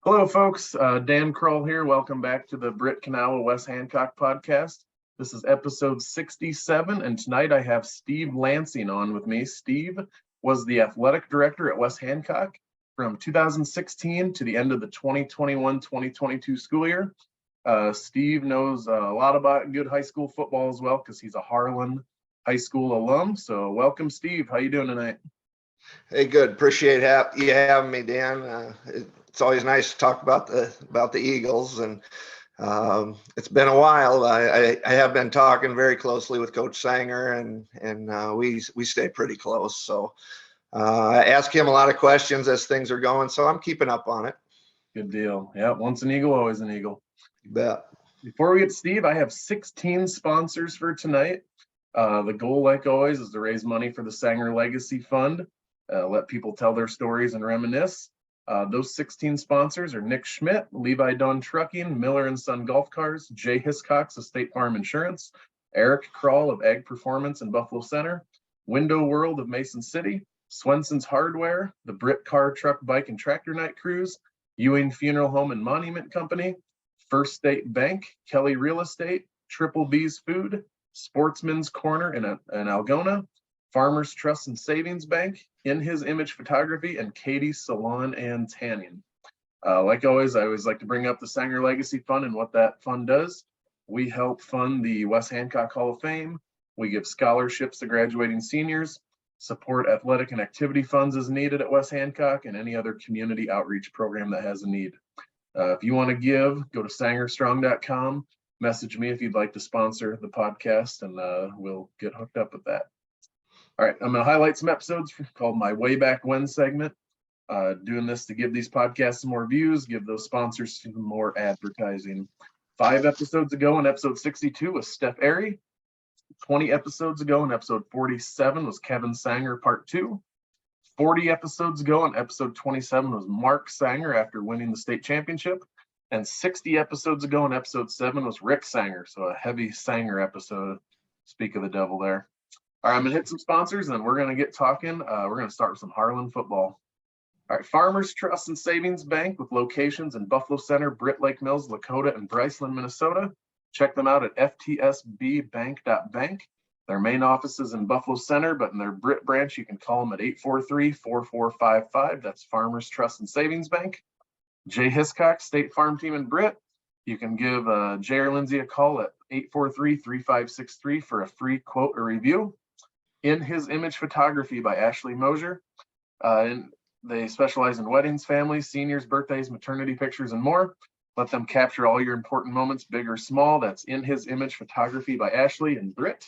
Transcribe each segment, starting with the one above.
Hello, folks. Dan Kroll here. Welcome back to the Britt, Kanawha, West Hancock podcast. This is episode 67, and tonight I have Steve Lansing on with me. Steve was the athletic director at West Hancock from 2016 to the end of the 2021-2022 school year. Steve knows a lot about good high school football as well because he's a Harlan High School alum. So welcome, Steve. How you doing tonight? Hey, good. Appreciate you having me, Dan. It's always nice to talk about the Eagles, and it's been a while. I have been talking very closely with Coach Sanger, and we stay pretty close. So I ask him a lot of questions as things are going, so I'm keeping up on it. Good deal. Yeah, once an Eagle, always an Eagle. You bet. Before we get to Steve, I have 16 sponsors for tonight. The goal, like always, is to raise money for the Sanger Legacy Fund. Let people tell their stories and reminisce. Those 16 sponsors are Nick Schmidt, Levi Dunn Trucking, Miller & Son Golf Cars, Jay Hiscox of State Farm Insurance, Eric Kroll of Ag Performance in Buffalo Center, Window World of Mason City, Swenson's Hardware, the Britt Car Truck Bike and Tractor Night Cruise, Ewing Funeral Home and Monument Company, First State Bank, Kelly Real Estate, Triple B's Food, Sportsman's Corner in Algona, Farmers Trust and Savings Bank, In His Image Photography, and Katie's Salon and Tanning. Like always, I always like to bring up the Sanger Legacy Fund and what that fund does. We help fund the West Hancock Hall of Fame. We give scholarships to graduating seniors, support athletic and activity funds as needed at West Hancock, and any other community outreach program that has a need. If you want to give, go to sangerstrong.com. Message me if you'd like to sponsor the podcast, and we'll get hooked up with that. All right, I'm going to highlight some episodes called my Way Back When segment. Doing this to give these podcasts some more views, give those sponsors some more advertising. 5 episodes ago in episode 62 was Steph Arey. 20 episodes ago in episode 47 was Kevin Sanger part 2. 40 episodes ago in episode 27 was Mark Sanger after winning the state championship. And 60 episodes ago in episode 7 was Rick Sanger. So a heavy Sanger episode. Speak of the devil there. All right, I'm going to hit some sponsors, and then we're going to get talking. We're going to start with some Harlan football. All right, Farmers Trust and Savings Bank with locations in Buffalo Center, Britt Lake Mills, Lakota, and Bryceland, Minnesota. Check them out at ftsbbank.bank. Their main office is in Buffalo Center, but in their Britt branch, you can call them at 843-4455. That's Farmers Trust and Savings Bank. Jay Hiscox, State Farm Team in Britt. You can give Jay or Lindsay a call at 843-3563 for a free quote or review. In His Image Photography by Ashley Mosier. And they specialize in weddings, families, seniors, birthdays, maternity pictures, and more. Let them capture all your important moments, big or small. That's In His Image Photography by Ashley and Britt.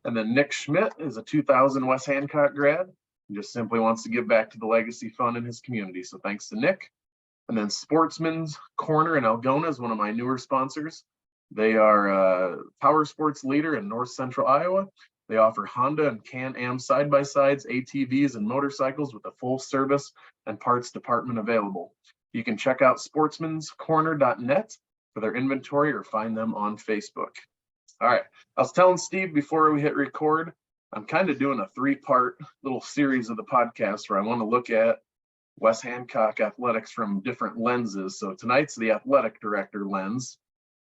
And then Nick Schmidt is a 2000 West Hancock grad. He just simply wants to give back to the Legacy Fund in his community. So thanks to Nick. And then Sportsman's Corner in Algona is one of my newer sponsors. They are a power sports leader in north central Iowa. They offer Honda and Can-Am side-by-sides, ATVs, and motorcycles with a full service and parts department available. You can check out sportsmanscorner.net for their inventory or find them on Facebook. All right, I was telling Steve before we hit record, I'm kind of doing a 3-part little series of the podcast where I want to look at West Hancock athletics from different lenses. So tonight's the athletic director lens.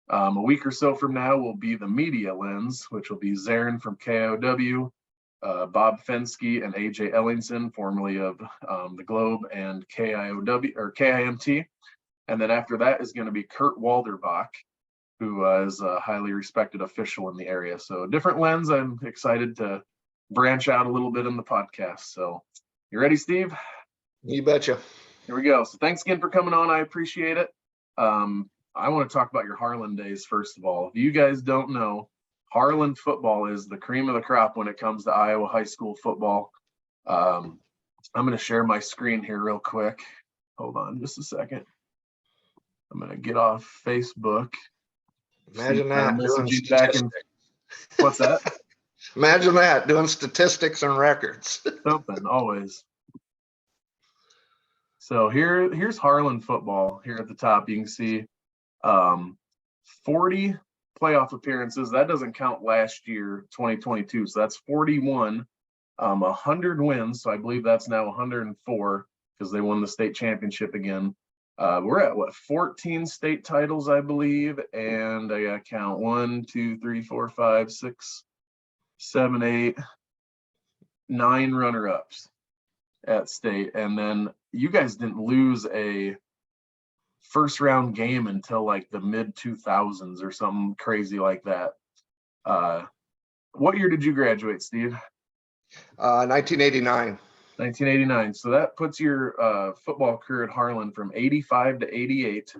A week or so from now will be the media lens, which will be Zarren from KIOW, Bob Fenske and AJ Ellingson, formerly of the Globe and KIOW or KIMT. And then after that is going to be Kurt Walderbach, who is a highly respected official in the area. So different lens. I'm excited to branch out a little bit in the podcast. So you ready, Steve? You betcha. Here we go. So thanks again for coming on. I appreciate it. I want to talk about your Harlan days, first of all. If you guys don't know, Harlan football is the cream of the crop when it comes to Iowa high school football. I'm going to share my screen here real quick. Hold on just a second. I'm going to get off Facebook. Imagine that. Doing What's that? Imagine that, doing statistics and records. Something, always. So here's Harlan football here at the top. You can see 40 playoff appearances. That doesn't count last year, 2022. So that's 41, 100 wins. So I believe that's now 104 because they won the state championship again. We're at what, 14 state titles, I believe, and I gotta count 1, 2, 3, 4, 5, 6, 7, 8, 9 runner-ups at state. And then you guys didn't lose a first round game until like the mid 2000s or something crazy like that. What year did you graduate, Steve? 1989. 1989. So that puts your football career at Harlan from 85 to 88.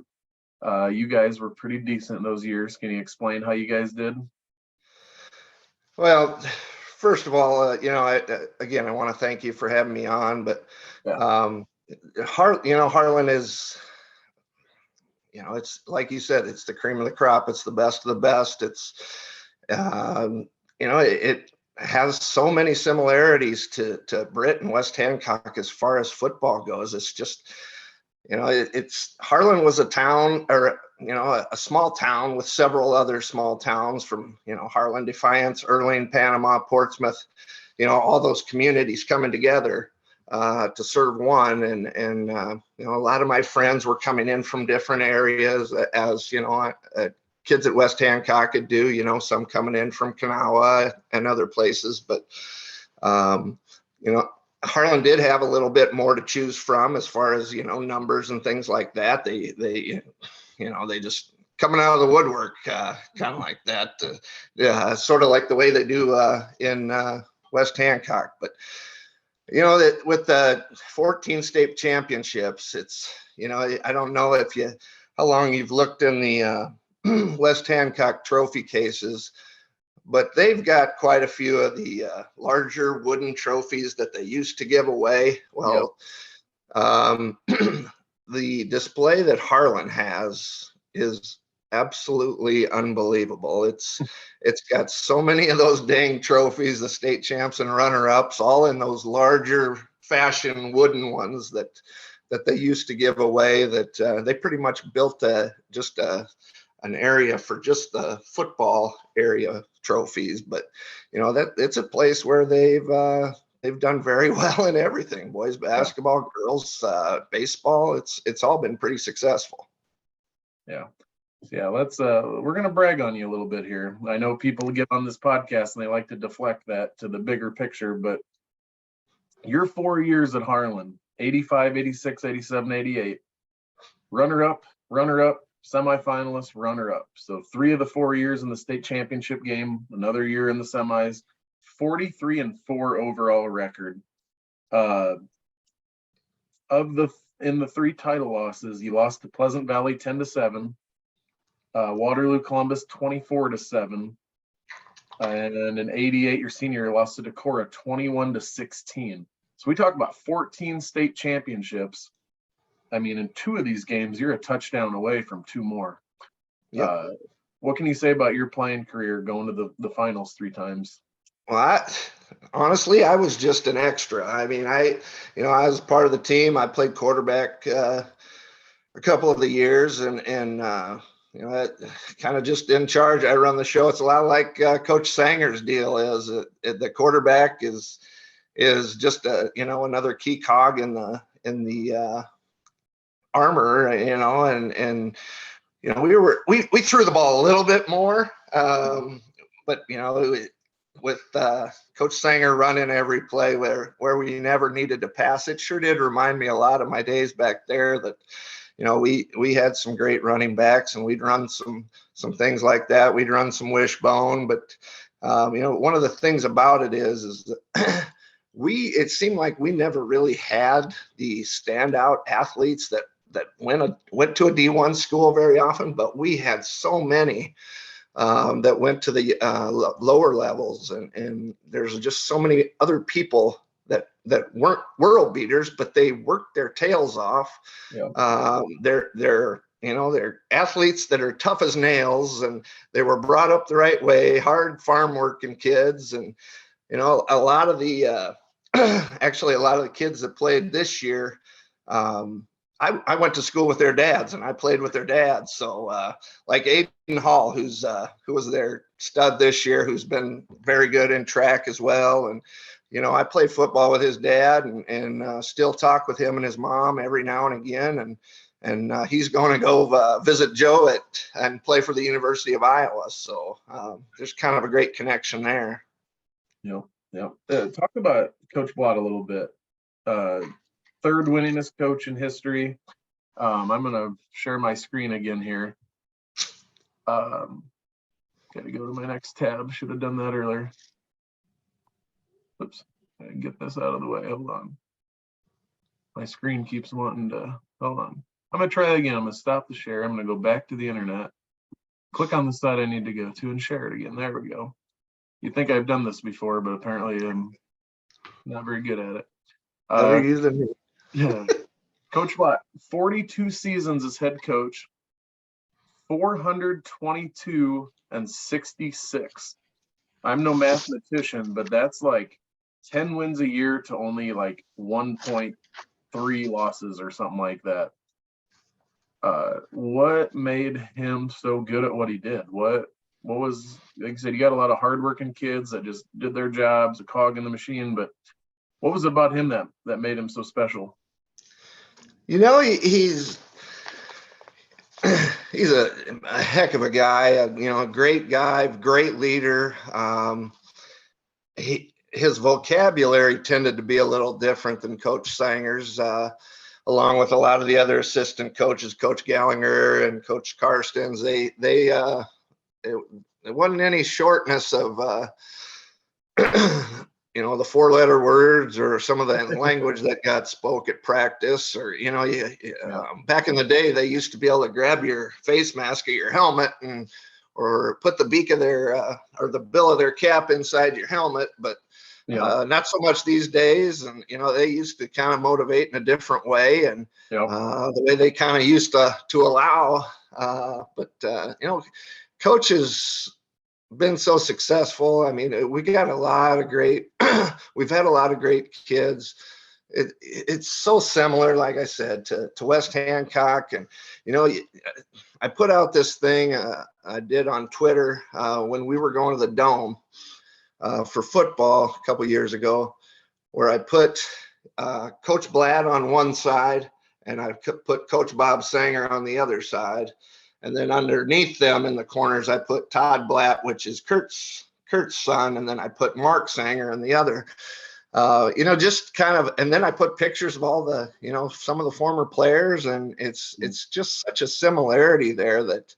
You guys were pretty decent those years. Can you explain how you guys did? Well, first of all, I want to thank you for having me on, but Yeah. Harlan is, it's like you said, it's the cream of the crop. It's the best of the best. It's, it has so many similarities to Britt and West Hancock as far as football goes. It's just, it's Harlan was a town, or a small town with several other small towns from Harlan, Defiance, Erling, Panama, Portsmouth, all those communities coming together to serve one. And a lot of my friends were coming in from different areas, as kids at West Hancock could do, some coming in from Kanawha and other places. But, Harlan did have a little bit more to choose from as far as, numbers and things like that. They just coming out of the woodwork, kind of like that. Sort of like the way they do in West Hancock. But, that with the 14 state championships, it's, I don't know how long you've looked in the West Hancock trophy cases, but they've got quite a few of the larger wooden trophies that they used to give away. Well, the display that Harlan has is absolutely unbelievable. It's got so many of those dang trophies, the state champs and runner-ups, all in those larger fashion wooden ones that they used to give away, that they pretty much built an area for just the football area trophies. But that it's a place where they've done very well in everything: boys basketball, girls baseball. It's all been pretty successful. Yeah, let's we're gonna brag on you a little bit here. I know people get on this podcast and they like to deflect that to the bigger picture, but your 4 years at Harlan, 85, 86, 87, 88, runner-up, semifinalist, runner-up. So 3 of the 4 years in the state championship game, another year in the semis, 43-4 overall record. In the 3 title losses, you lost to Pleasant Valley 10-7, Waterloo Columbus 24-7, and in 88, your senior year, lost to Decorah 21-16. So we talk about 14 state championships. I mean, in 2 of these games, you're a touchdown away from 2 more. Yep. What can you say about your playing career going to the finals 3 times? Well, honestly, I was just an extra. I mean, I was part of the team. I played quarterback a couple of the years, and kind of just in charge. I run the show. It's a lot like Coach Sanger's deal is. The quarterback is just another key cog in the armor, and we threw the ball a little bit more, but with Coach Sanger running every play where we never needed to pass, it sure did remind me a lot of my days back there. That we had some great running backs, and we'd run some things like that. We'd run some wishbone, but one of the things about it is that it seemed like we never really had the standout athletes that went to a D1 school very often, but we had so many that went to the lower levels, and there's just so many other people that weren't world beaters, but they worked their tails off. Yeah. They're athletes that are tough as nails, and they were brought up the right way, hard farm working kids. And a lot of the actually a lot of the kids that played this year, I went to school with their dads, and I played with their dads. So like Aiden Hall, who was their stud this year, who's been very good in track as well. And I play football with his dad and still talk with him and his mom every now and again. And he's going to go visit Joe and play for the University of Iowa. So there's kind of a great connection there. Yep. Talk about Coach Blatt a little bit. Third winningest coach in history. I'm going to share my screen again here. Got to go to my next tab. Should have done that earlier. Oops. Get this out of the way. Hold on. My screen keeps wanting to. Hold on. I'm going to try it again. I'm going to stop the share. I'm going to go back to the internet. Click on the site I need to go to and share it again. There we go. You'd think I've done this before, but apparently I'm not very good at it. Better you than me. Yeah. Coach Blatt, 42 seasons as head coach, 422 and 66. I'm no mathematician, but that's like 10 wins a year to only like 1.3 losses or something like that. What made him so good at what he did? What was, like I said, you got a lot of hardworking kids that just did their jobs, a cog in the machine, but what was it about him that made him so special? He's a heck of a guy, a great guy, great leader. His vocabulary tended to be a little different than Coach Sanger's, along with a lot of the other assistant coaches, Coach Gallagher and Coach Karstens. It wasn't any shortness of the four-letter words or some of the language that got spoke at practice, or back in the day they used to be able to grab your face mask of your helmet or put the beak of their or the bill of their cap inside your helmet, but not so much these days. And they used to kind of motivate in a different way, and the way they kind of used to allow. Coaches been so successful. I mean, we got a lot of great. We've had a lot of great kids. It's so similar, like I said, to West Hancock. And I put out this thing I did on Twitter when we were going to the Dome for football a couple years ago, where I put Coach Blatt on one side and I put Coach Bob Sanger on the other side. And then underneath them in the corners, I put Todd Blatt, which is Kurt's son. And then I put Mark Sanger in the other, just kind of, and then I put pictures of all the, some of the former players. And it's just such a similarity there that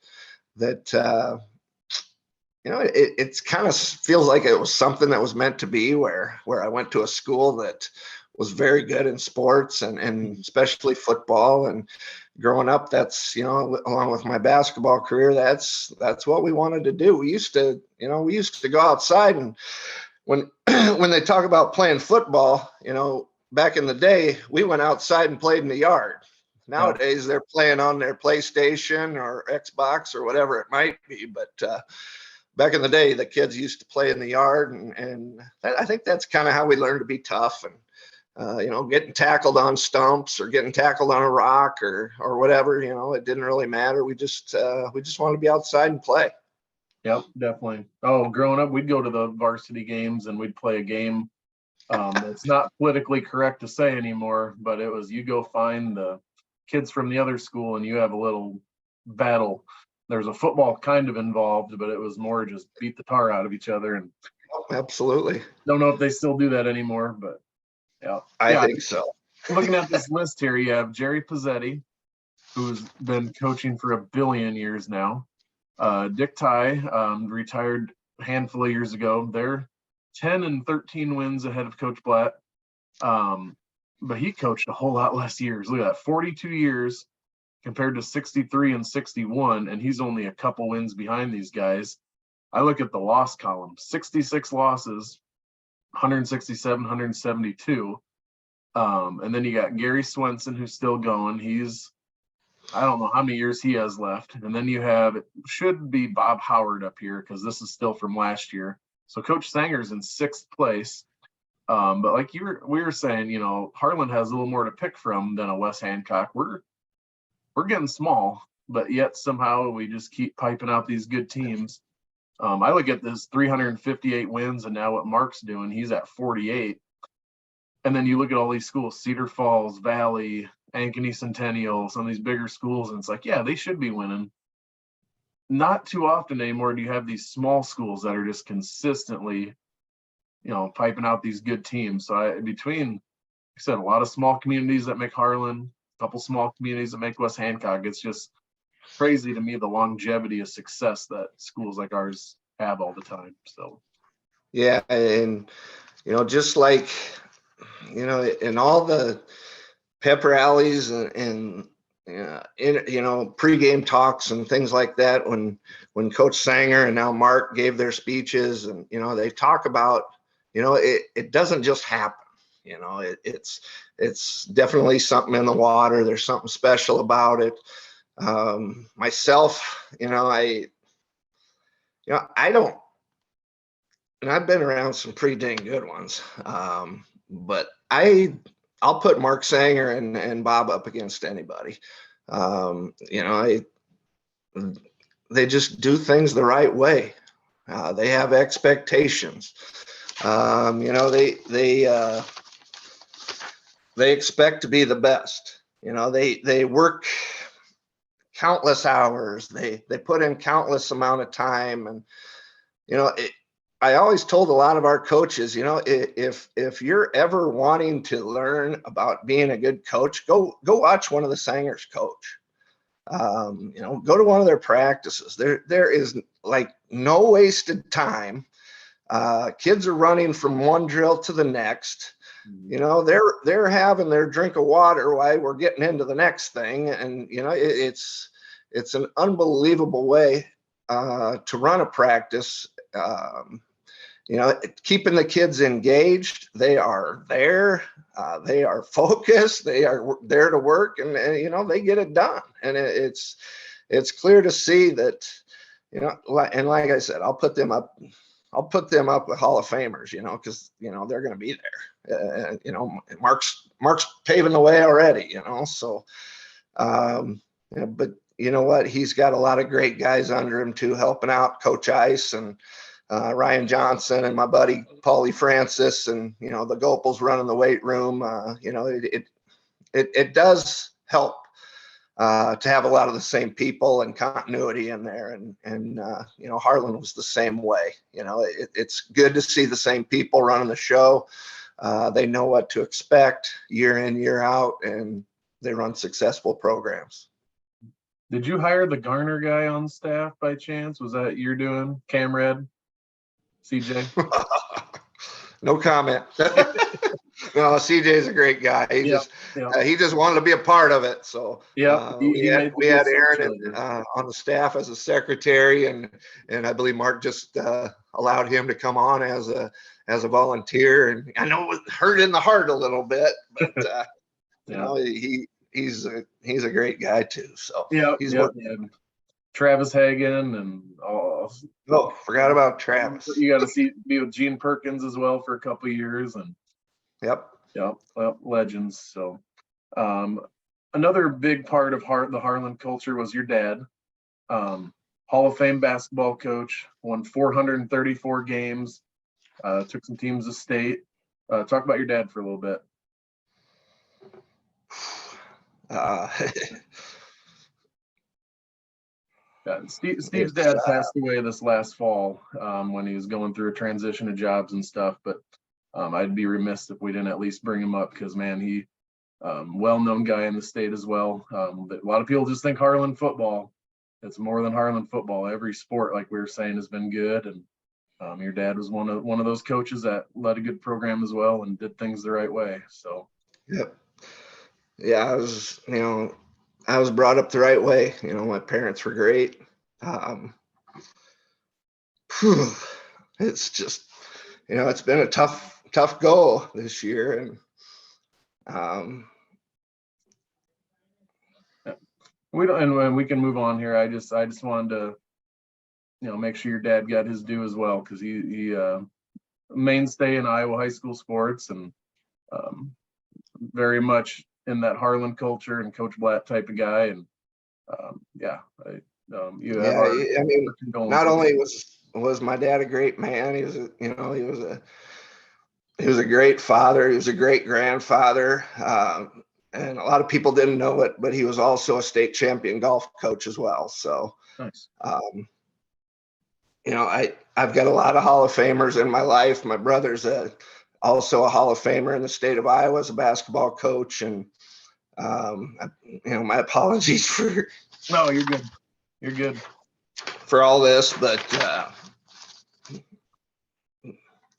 it's kind of feels like it was something that was meant to be, where I went to a school that was very good in sports and especially football. And growing up, that's, along with my basketball career, that's what we wanted to do. We used to go outside, and when they talk about playing football, back in the day, we went outside and played in the yard. Nowadays, they're playing on their PlayStation or Xbox or whatever it might be. But back in the day, the kids used to play in the yard, and I think that's kind of how we learned to be tough. And getting tackled on stumps or getting tackled on a rock or whatever, it didn't really matter. We just wanted to be outside and play. Yep, definitely. Oh, growing up, we'd go to the varsity games and we'd play a game. It's not politically correct to say anymore, but it was, you go find the kids from the other school and you have a little battle. There's a football kind of involved, but it was more just beat the tar out of each other. And absolutely. Don't know if they still do that anymore, but yeah. I think so. Looking at this list here, you have Jerry Pizzetti, who's been coaching for 1 billion years now. Dick Ty, retired a handful of years ago. They're 10 and 13 wins ahead of Coach Blatt. But he coached a whole lot less years. Look at that, 42 years compared to 63 and 61, and he's only a couple wins behind these guys. I look at the loss column, 66 losses, 167, 172. And then you got Gary Swenson, who's still going. I don't know how many years he has left. And then you have, it should be Bob Howard up here because this is still from last year. So Coach Sanger's in 6th place. But like we were saying, Harlan has a little more to pick from than a West Hancock. We're getting small, but yet somehow we just keep piping out these good teams. I look at this 358 wins, and now what Mark's doing, he's at 48. And then you look at all these schools, Cedar Falls, Valley, Ankeny Centennial, some of these bigger schools, and it's like, yeah, they should be winning. Not too often anymore do you have these small schools that are just consistently, piping out these good teams. So between, like I said, a lot of small communities that make Harlan, a couple small communities that make West Hancock, it's just crazy to me the longevity of success that schools like ours have all the time. So Yeah, and just like in all the pep rallies and pregame talks and things like that, when Coach Sanger and now Mark gave their speeches, and they talk about it doesn't just happen. It's definitely something in the water. There's something special about it. Myself, I don't, and I've been around some pretty dang good ones, but I'll put Mark Sanger and Bob up against anybody. They just do things the right way. They have expectations. They expect to be the best. They work countless hours. They put in countless amount of time, and I always told a lot of our coaches, if you're ever wanting to learn about being a good coach, go watch one of the Sangers coach. Go to one of their practices. There is like no wasted time. Kids are running from one drill to the next. They're having their drink of water while we're getting into the next thing, and it's an unbelievable way to run a practice. Keeping the kids engaged. They are there. They are focused. They are there to work, and they get it done. And it's clear to see that, and like I said, I'll put them up with Hall of Famers, because they're going to be there. Mark's paving the way already, so. But you know what? He's got a lot of great guys under him too, helping out. Coach Ice and Ryan Johnson and my buddy Paulie Francis, and the Gopals running the weight room. It does help to have a lot of the same people and continuity in there, and Harlan was the same way. It's good to see the same people running the show. They know what to expect year in, year out, and they run successful programs. Did you hire the Garner guy on staff by chance? Was that you're doing, Camred? CJ? No comment. No, CJ's a great guy. He just wanted to be a part of it. So we had Aaron on the staff as a secretary, and I believe Mark just allowed him to come on as a volunteer. And I know it hurt in the heart a little bit, but he's a great guy too. So Travis Hagen and forgot about Travis. You got to be with Gene Perkins as well for a couple of years, and legends. So another big part of the Harlan culture was your dad. Hall of Fame basketball coach, won 434 games, took some teams to state. Talk about your dad for a little bit. Steve's dad passed away this last fall when he was going through a transition of jobs and stuff, but I'd be remiss if we didn't at least bring him up, because man, he well-known guy in the state as well. But a lot of people just think Harlan football. It's more than Harlan football. Every sport, like we were saying, has been good, and your dad was one of those coaches that led a good program as well and did things the right way. So I was brought up the right way. My parents were great. It's just, it's been a tough go this year, and we can move on here. I just wanted to, make sure your dad got his due as well, because he mainstay in Iowa high school sports, and very much in that Harlan culture and Coach Blatt type of guy. And not only was my dad a great man, he was He was a great father. He was a great grandfather. And a lot of people didn't know it, but he was also a state champion golf coach as well. So, Nice. I've got a lot of Hall of Famers in my life. My brother's also a Hall of Famer in the state of Iowa as a basketball coach. And, my apologies No, you're good. You're good. for all this, but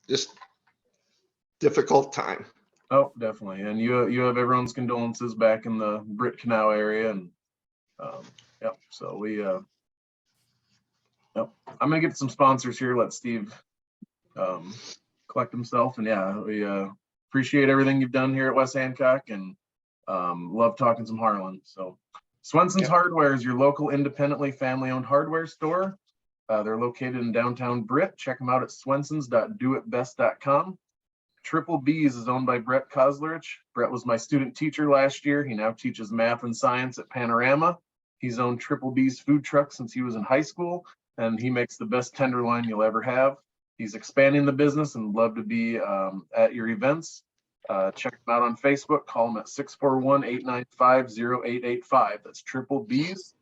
just difficult time. Oh, definitely. And you have everyone's condolences back in the Britt Kanawha area. And so we I'm gonna get some sponsors here. Let Steve collect himself. And yeah, we appreciate everything you've done here at West Hancock, and love talking some Harlan. So Swenson's Hardware is your local independently family-owned hardware store. They're located in downtown Britt. Check them out at swensons.doitbest.com. Triple B's is owned by Brett Kozlerich. Brett was my student teacher last year. He now teaches math and science at Panorama. He's owned Triple B's food truck since he was in high school, and he makes the best tenderloin you'll ever have. He's expanding the business and would love to be at your events. Check him out on Facebook. Call him at 641-895-0885. That's Triple B's.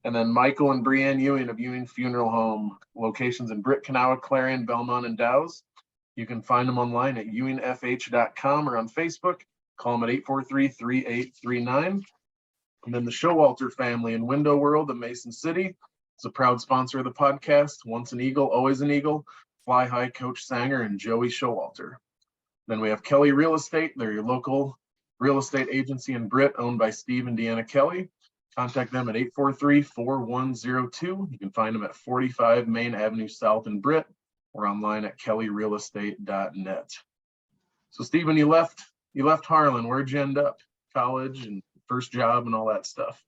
And then Michael and Brianne Ewing of Ewing Funeral Home, locations in Britt, Kanawha, Clarion, Belmont, and Dow's. You can find them online at ewingfh.com or on Facebook. Call them at 843-3839. And then the Showalter family in Window World of Mason City is a proud sponsor of the podcast. Once an Eagle, always an Eagle. Fly High Coach Sanger and Joey Showalter. Then we have Kelly Real Estate. They're your local real estate agency in Britt, owned by Steve and Deanna Kelly. Contact them at 843-4102. You can find them at 45 Main Avenue South in Britt, or online at kellyrealestate.net. So Stephen, you left Harlan. Where'd you end up? College and first job and all that stuff.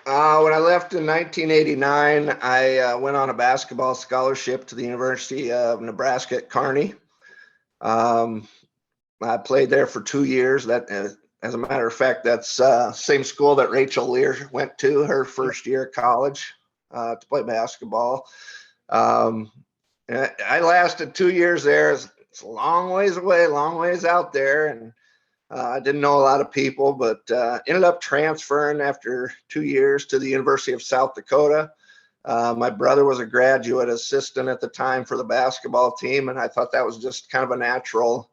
When I left in 1989, I went on a basketball scholarship to the University of Nebraska at Kearney. I played there for 2 years. That, as a matter of fact, that's same school that Rachel Lear went to her first year of college to play basketball. I lasted 2 years there. It's a long ways away, long ways out there, and I didn't know a lot of people, but ended up transferring after 2 years to the University of South Dakota. My brother was a graduate assistant at the time for the basketball team, and I thought that was just kind of a natural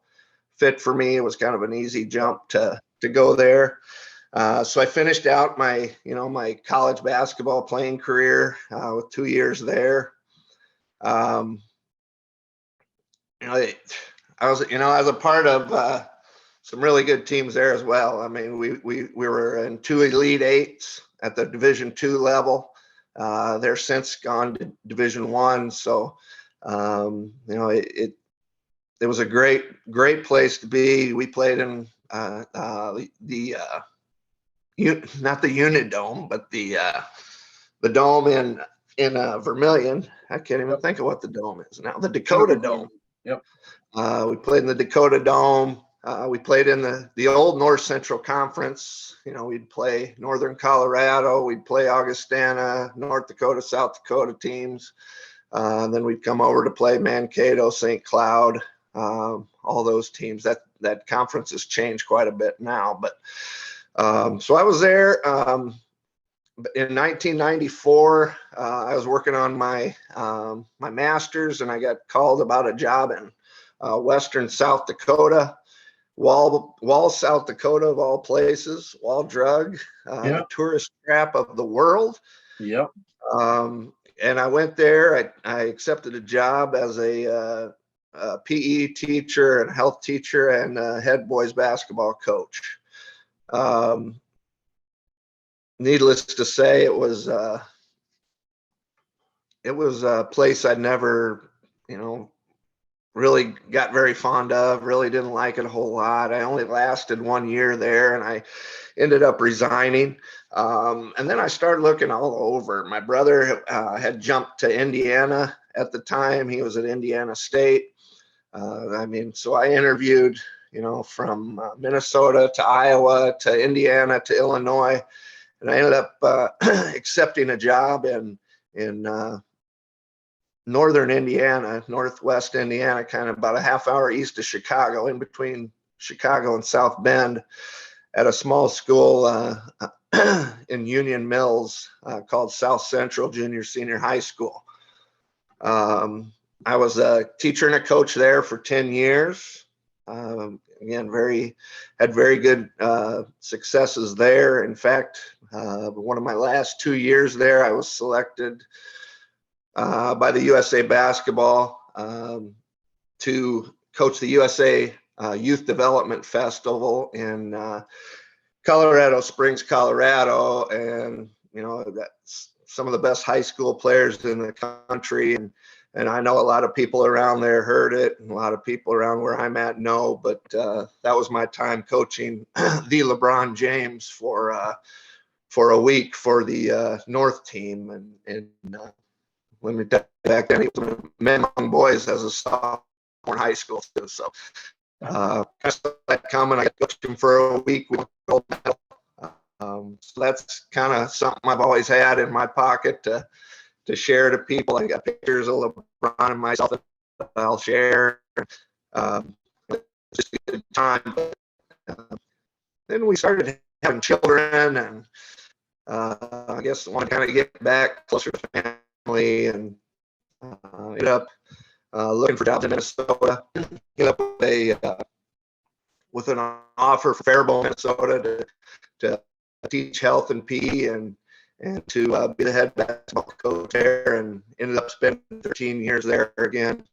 fit for me. It was kind of an easy jump to go there. So I finished out my college basketball playing career with 2 years there. I was a part of some really good teams there as well. I mean, we were in 2 Elite Eights at the Division II level. They're since gone to Division I. So, it was a great place to be. We played in not the Unidome, but the dome in Vermilion. I can't even think of what the dome is now. The Dakota Dome. Yep. We played in the Dakota Dome. We played in the old North Central Conference. We'd play Northern Colorado, we'd play Augustana, North Dakota, South Dakota teams. Then we'd come over to play Mankato, St. Cloud, all those teams. That conference has changed quite a bit now. But so I was there. In 1994, I was working on my master's, and I got called about a job in western South Dakota. Wall, South Dakota, of all places. Wall drug, the tourist trap of the world. Yep. And I went there. I accepted a job as a PE teacher and health teacher and head boys basketball coach. Needless to say, it was a place I'd never, really got very fond of, really didn't like it a whole lot. I only lasted 1 year there, and I ended up resigning. And then I started looking all over. My brother had jumped to Indiana at the time. He was at Indiana State. So I interviewed, from Minnesota to Iowa to Indiana to Illinois, and I ended up accepting a job in northern Indiana, northwest Indiana, kind of about a half hour east of Chicago, in between Chicago and South Bend, at a small school in Union Mills called South Central Junior Senior High School. I was a teacher and a coach there for 10 years. Again, had very good successes there. In fact, one of my last 2 years there, I was selected by the USA Basketball to coach the USA Youth Development Festival in Colorado Springs, Colorado. And, that's some of the best high school players in the country. And I know a lot of people around there heard it, and a lot of people around where I'm at know, but that was my time coaching the LeBron James for a week for the North team. And when we got back then, he was men among boys as a sophomore in high school too. So kind of saw that coming. I coached him for a week. We won gold medal. So that's kind of something I've always had in my pocket to share to people. I got pictures of LeBron and myself that I'll share. Just a good time. But, then we started having children, and I guess I want to kind of get back closer to family, and ended up looking for jobs in Minnesota. Ended up with an offer for Faribault, Minnesota, to teach health and PE and to be the head basketball coach there, and ended up spending 13 years there again.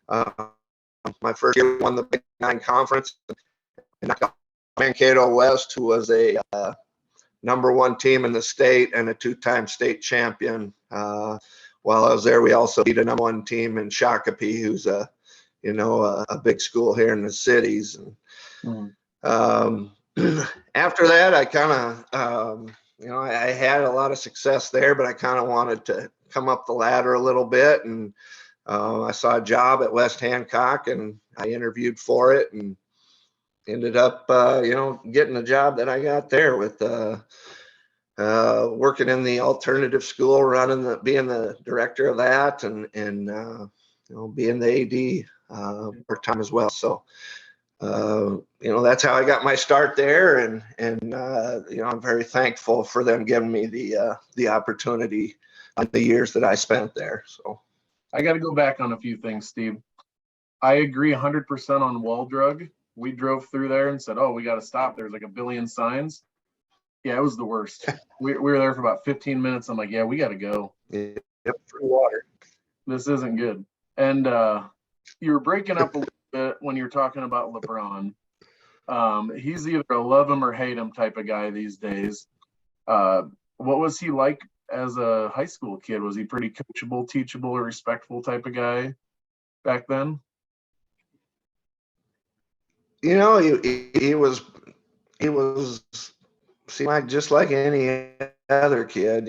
My first year, won the Big Nine Conference, and I got Mankato West, who was a #1 team in the state and a 2-time state champion. While I was there, we also beat a #1 team in Shakopee, who's a big school here in the cities. And after that, I kind of I had a lot of success there, but I kind of wanted to come up the ladder a little bit. And I saw a job at West Hancock, and I interviewed for it, and ended up, getting the job that I got there with working in the alternative school, being the director of that, and being the AD part time as well. So that's how I got my start there, and I'm very thankful for them giving me the opportunity on the years that I spent there. So I got to go back on a few things, Steve. I agree 100% on Waldrug. We drove through there and said, "Oh, we got to stop. There's like a billion signs." Yeah, it was the worst. We were there for about 15 minutes. I'm like, "Yeah, we got to go. Yep, free water. This isn't good." And you were breaking up a little bit when you were talking about LeBron. He's either a love him or hate him type of guy these days. What was he like as a high school kid? Was he pretty coachable, teachable, or respectful type of guy back then? He was seemed like just like any other kid.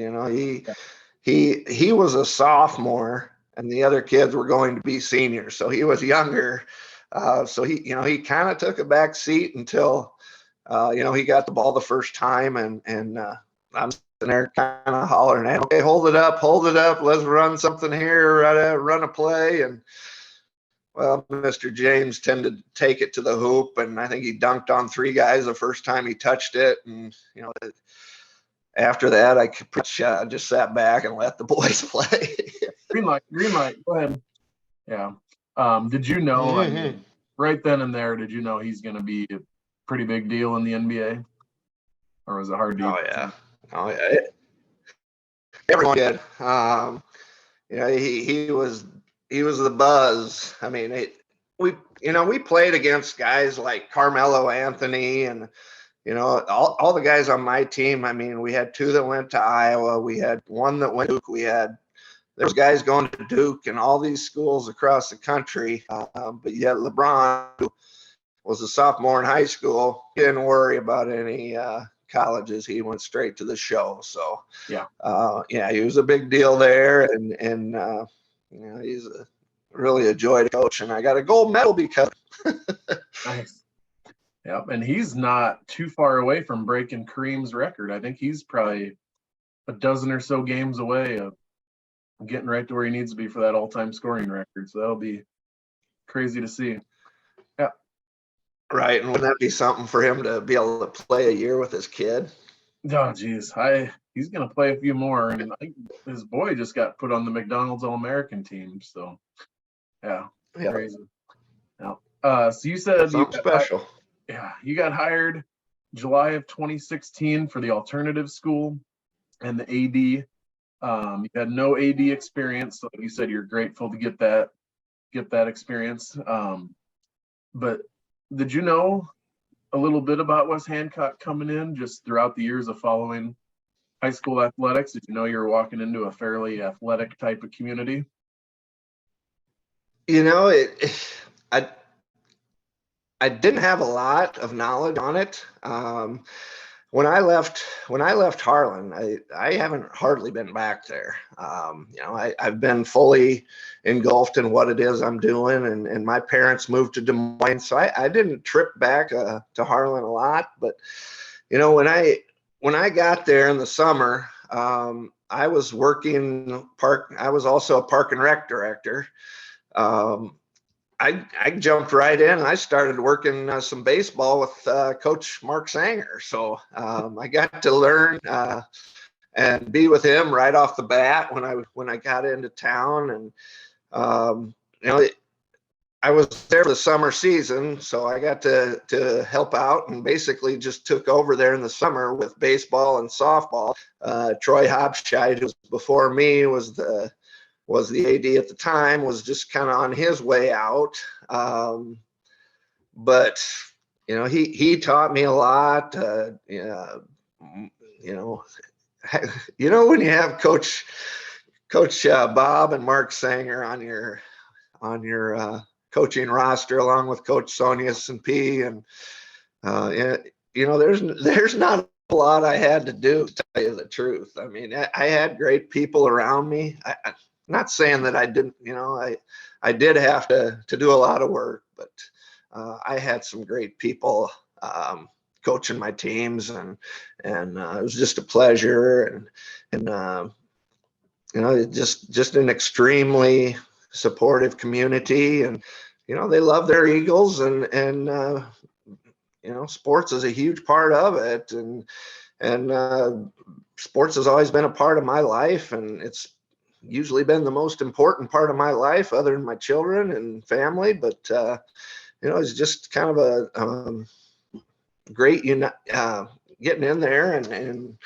He was a sophomore, and the other kids were going to be seniors, so he was younger. So he kind of took a back seat until he got the ball the first time, and I'm sitting there kind of hollering at him, "Okay, hold it up, let's run something here, run a play." And well, Mr. James tended to take it to the hoop, and I think he dunked on 3 guys the first time he touched it. And after that, I just sat back and let the boys play. Green light, go ahead. Yeah. Did you know, I mean, right then and there, did you know he's going to be a pretty big deal in the NBA? Or was it hard to? Oh yeah. Everyone did. He was the buzz. I mean, we played against guys like Carmelo Anthony, and all the guys on my team. I mean, we had 2 that went to Iowa. We had 1 that went to Duke. There was guys going to Duke and all these schools across the country. But yet LeBron, who was a sophomore in high school, he didn't worry about any colleges. He went straight to the show. So yeah, he was a big deal there, and he's really a joy to coach. And I got a gold medal because. Nice. Yep, and he's not too far away from breaking Kareem's record. I think he's probably a dozen or so games away of getting right to where he needs to be for that all-time scoring record. So that'll be crazy to see. Yeah. Right. And wouldn't that be something for him to be able to play a year with his kid? Oh, geez. He's going to play a few more. And I think his boy just got put on the McDonald's All-American team. So, yeah, crazy. Yeah. So you said something special. You got hired July of 2016 for the alternative school and the AD. You had no AD experience, so you said you're grateful to get that experience. But did you know a little bit about West Hancock coming in just throughout the years of following high school athletics? Did you know you were walking into a fairly athletic type of community? You know, I didn't have a lot of knowledge on it. When I left Harlan, I haven't hardly been back there. I've been fully engulfed in what it is I'm doing, and my parents moved to Des Moines, so I didn't trip back to Harlan a lot. But when I got there in the summer, I was working park. I was also a park and rec director. I jumped right in. I started working some baseball with Coach Mark Sanger. So I got to learn and be with him right off the bat when I got into town. And I was there for the summer season, so I got to help out and basically just took over there in the summer with baseball and softball. Troy Hopscheid, who was before me, was the AD at the time, was just kind of on his way out. But he taught me a lot. When you have Coach Bob and Mark Sanger on your coaching roster, along with Coach Sonia P, and there's not a lot I had to do, to tell you the truth. I mean, I had great people around me. I'm not saying that I didn't, I did have to do a lot of work, but I had some great people coaching my teams, and it was just a pleasure, and just an extremely supportive community, and they love their Eagles, and sports is a huge part of it, and sports has always been a part of my life, and it's usually been the most important part of my life, other than my children and family. But it's just kind of a great getting in there and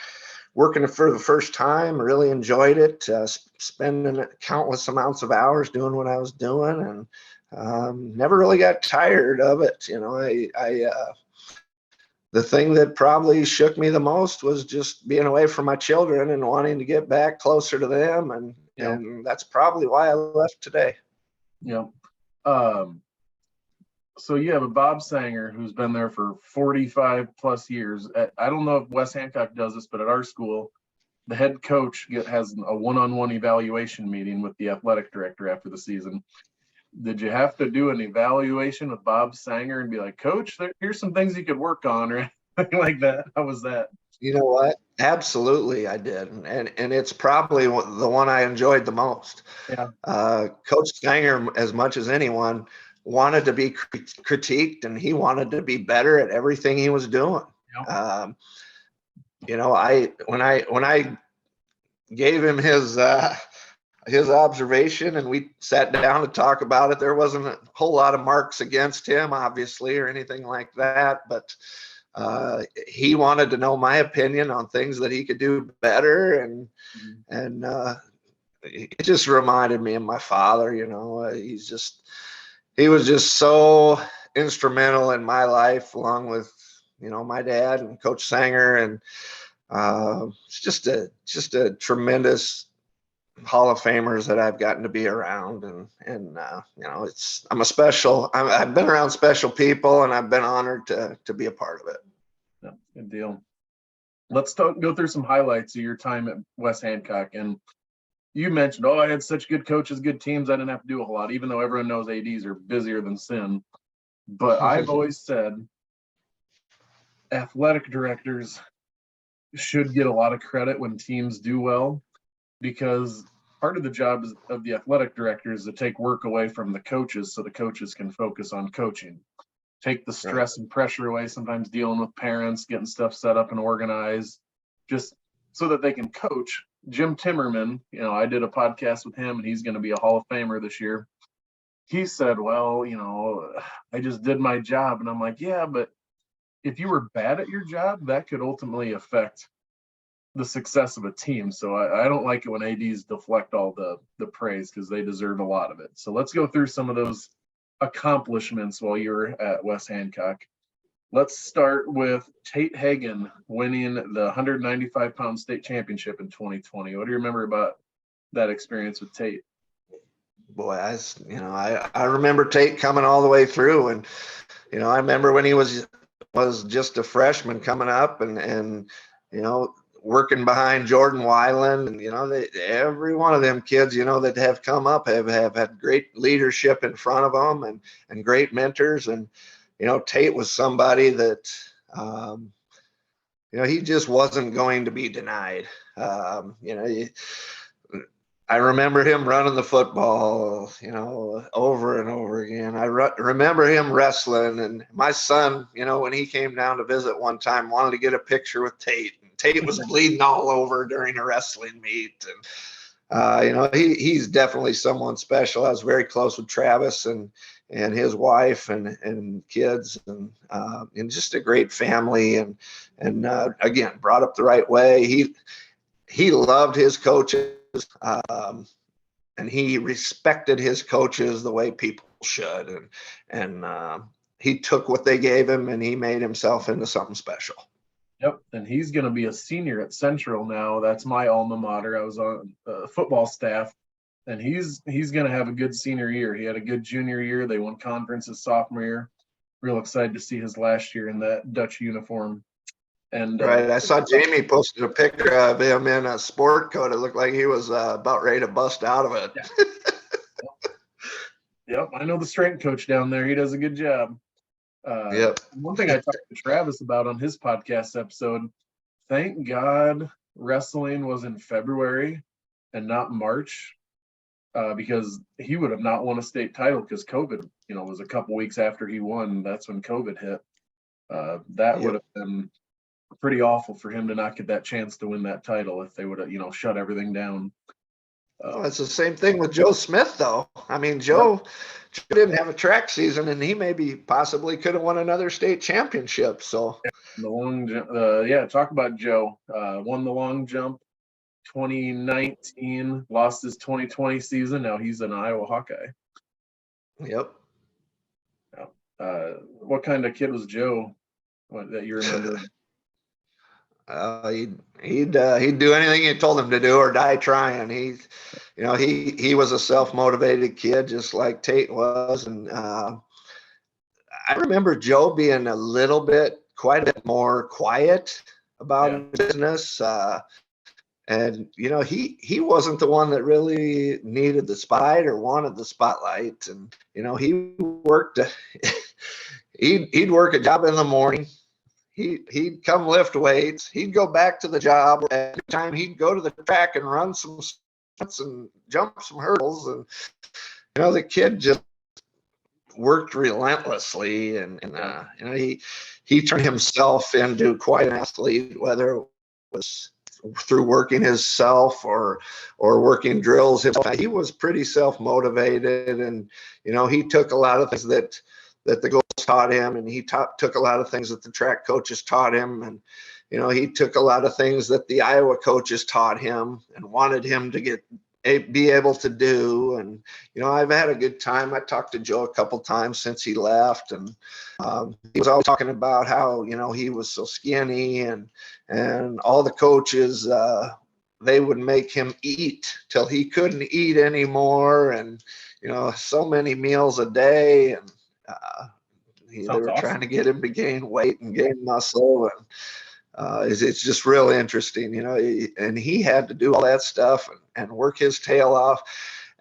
working for the first time. Really enjoyed it, spending countless amounts of hours doing what I was doing, and never really got tired of it. The thing that probably shook me the most was just being away from my children and wanting to get back closer to them. And that's probably why I left today. Yeah. So you have a Bob Sanger who's been there for 45 plus years. I don't know if West Hancock does this, but at our school, the head coach has a one-on-one evaluation meeting with the athletic director after the season. Did you have to do an evaluation with Bob Sanger and be like, Coach, here's some things you could work on, or anything like that? How was that? You know what? Absolutely, I did, and it's probably the one I enjoyed the most. Yeah. Coach Sanger, as much as anyone, wanted to be critiqued, and he wanted to be better at everything he was doing. Yeah. When I gave him his observation and we sat down to talk about it, there wasn't a whole lot of marks against him, obviously, or anything like that, but he wanted to know my opinion on things that he could do better, and it just reminded me of my father. He was just so instrumental in my life, along with my dad and Coach Sanger, and it's just a tremendous Hall of Famers that I've gotten to be around, and I've been around special people, and I've been honored to be a part of it. Yeah, good deal. Let's go through some highlights of your time at West Hancock. And you mentioned, I had such good coaches, good teams, I didn't have to do a whole lot, even though everyone knows ADs are busier than sin. But I've always said athletic directors should get a lot of credit when teams do well, because part of the job of the athletic director is to take work away from the coaches so the coaches can focus on coaching. Take the stress and pressure away, sometimes dealing with parents, getting stuff set up and organized, just so that they can coach. Jim Timmerman, I did a podcast with him, and he's going to be a Hall of Famer this year. He said, well, I just did my job. And I'm like, yeah, but if you were bad at your job, that could ultimately affect the success of a team. So I don't like it when ADs deflect all the praise, because they deserve a lot of it. So let's go through some of those accomplishments while you're at West Hancock. Let's start with Tate Hagan winning the 195-pound state championship in 2020. What do you remember about that experience with Tate? Boy, I remember Tate coming all the way through, and I remember when he was just a freshman coming up, and working behind Jordan Weiland, and every one of them kids that have come up have had great leadership in front of them, and great mentors. And Tate was somebody that he just wasn't going to be denied. I remember him running the football, over and over again. I remember him wrestling, and my son, when he came down to visit one time, wanted to get a picture with Tate. And Tate was bleeding all over during a wrestling meet. And, he's definitely someone special. I was very close with Travis and his wife and kids, and just a great family. And again, brought up the right way. He loved his coaches. And he respected his coaches the way people should, and he took what they gave him, and he made himself into something special. Yep, and he's going to be a senior at Central now. That's my alma mater. I was on the football staff, and he's going to have a good senior year. He had a good junior year. They won conference his sophomore year. Real excited to see his last year in that Dutch uniform. And right, I saw Jamie posted a picture of him in a sport coat. It looked like he was about ready to bust out of it. Yep, I know the strength coach down there. He does a good job. Yep. One thing I talked to Travis about on his podcast episode, thank God wrestling was in February and not March, because he would have not won a state title, because COVID, was a couple weeks after he won. That's when COVID hit. That would have been pretty awful for him to not get that chance to win that title if they would have, shut everything down. It's the same thing with Joe Smith, though. I mean, Joe didn't have a track season, and he possibly could have won another state championship. So the long, talk about Joe. Won the long jump 2019, lost his 2020 season. Now he's an Iowa Hawkeye. Yep. What kind of kid was Joe that you remember? He'd do anything you told him to do or die trying. He was a self-motivated kid, just like Tate was. And I remember Joe being quite a bit more quiet about business. And he wasn't the one that really needed the spotlight or wanted the spotlight. And he worked. He'd work a job in the morning. He'd come lift weights. He'd go back to the job. Every time he'd go to the track and run some stunts and jump some hurdles. And the kid just worked relentlessly. And he turned himself into quite an athlete, whether it was through working himself or working drills himself. He was pretty self-motivated, and he took a lot of things that the goals taught him, and he took a lot of things that the track coaches taught him, and he took a lot of things that the Iowa coaches taught him and wanted him to be able to do. And I've had a good time. I talked to Joe a couple times since he left, and he was always talking about how he was so skinny, and all the coaches they would make him eat till he couldn't eat anymore, and so many meals a day, and they were trying to get him to gain weight and gain muscle, and it's just real interesting, and he had to do all that stuff and work his tail off.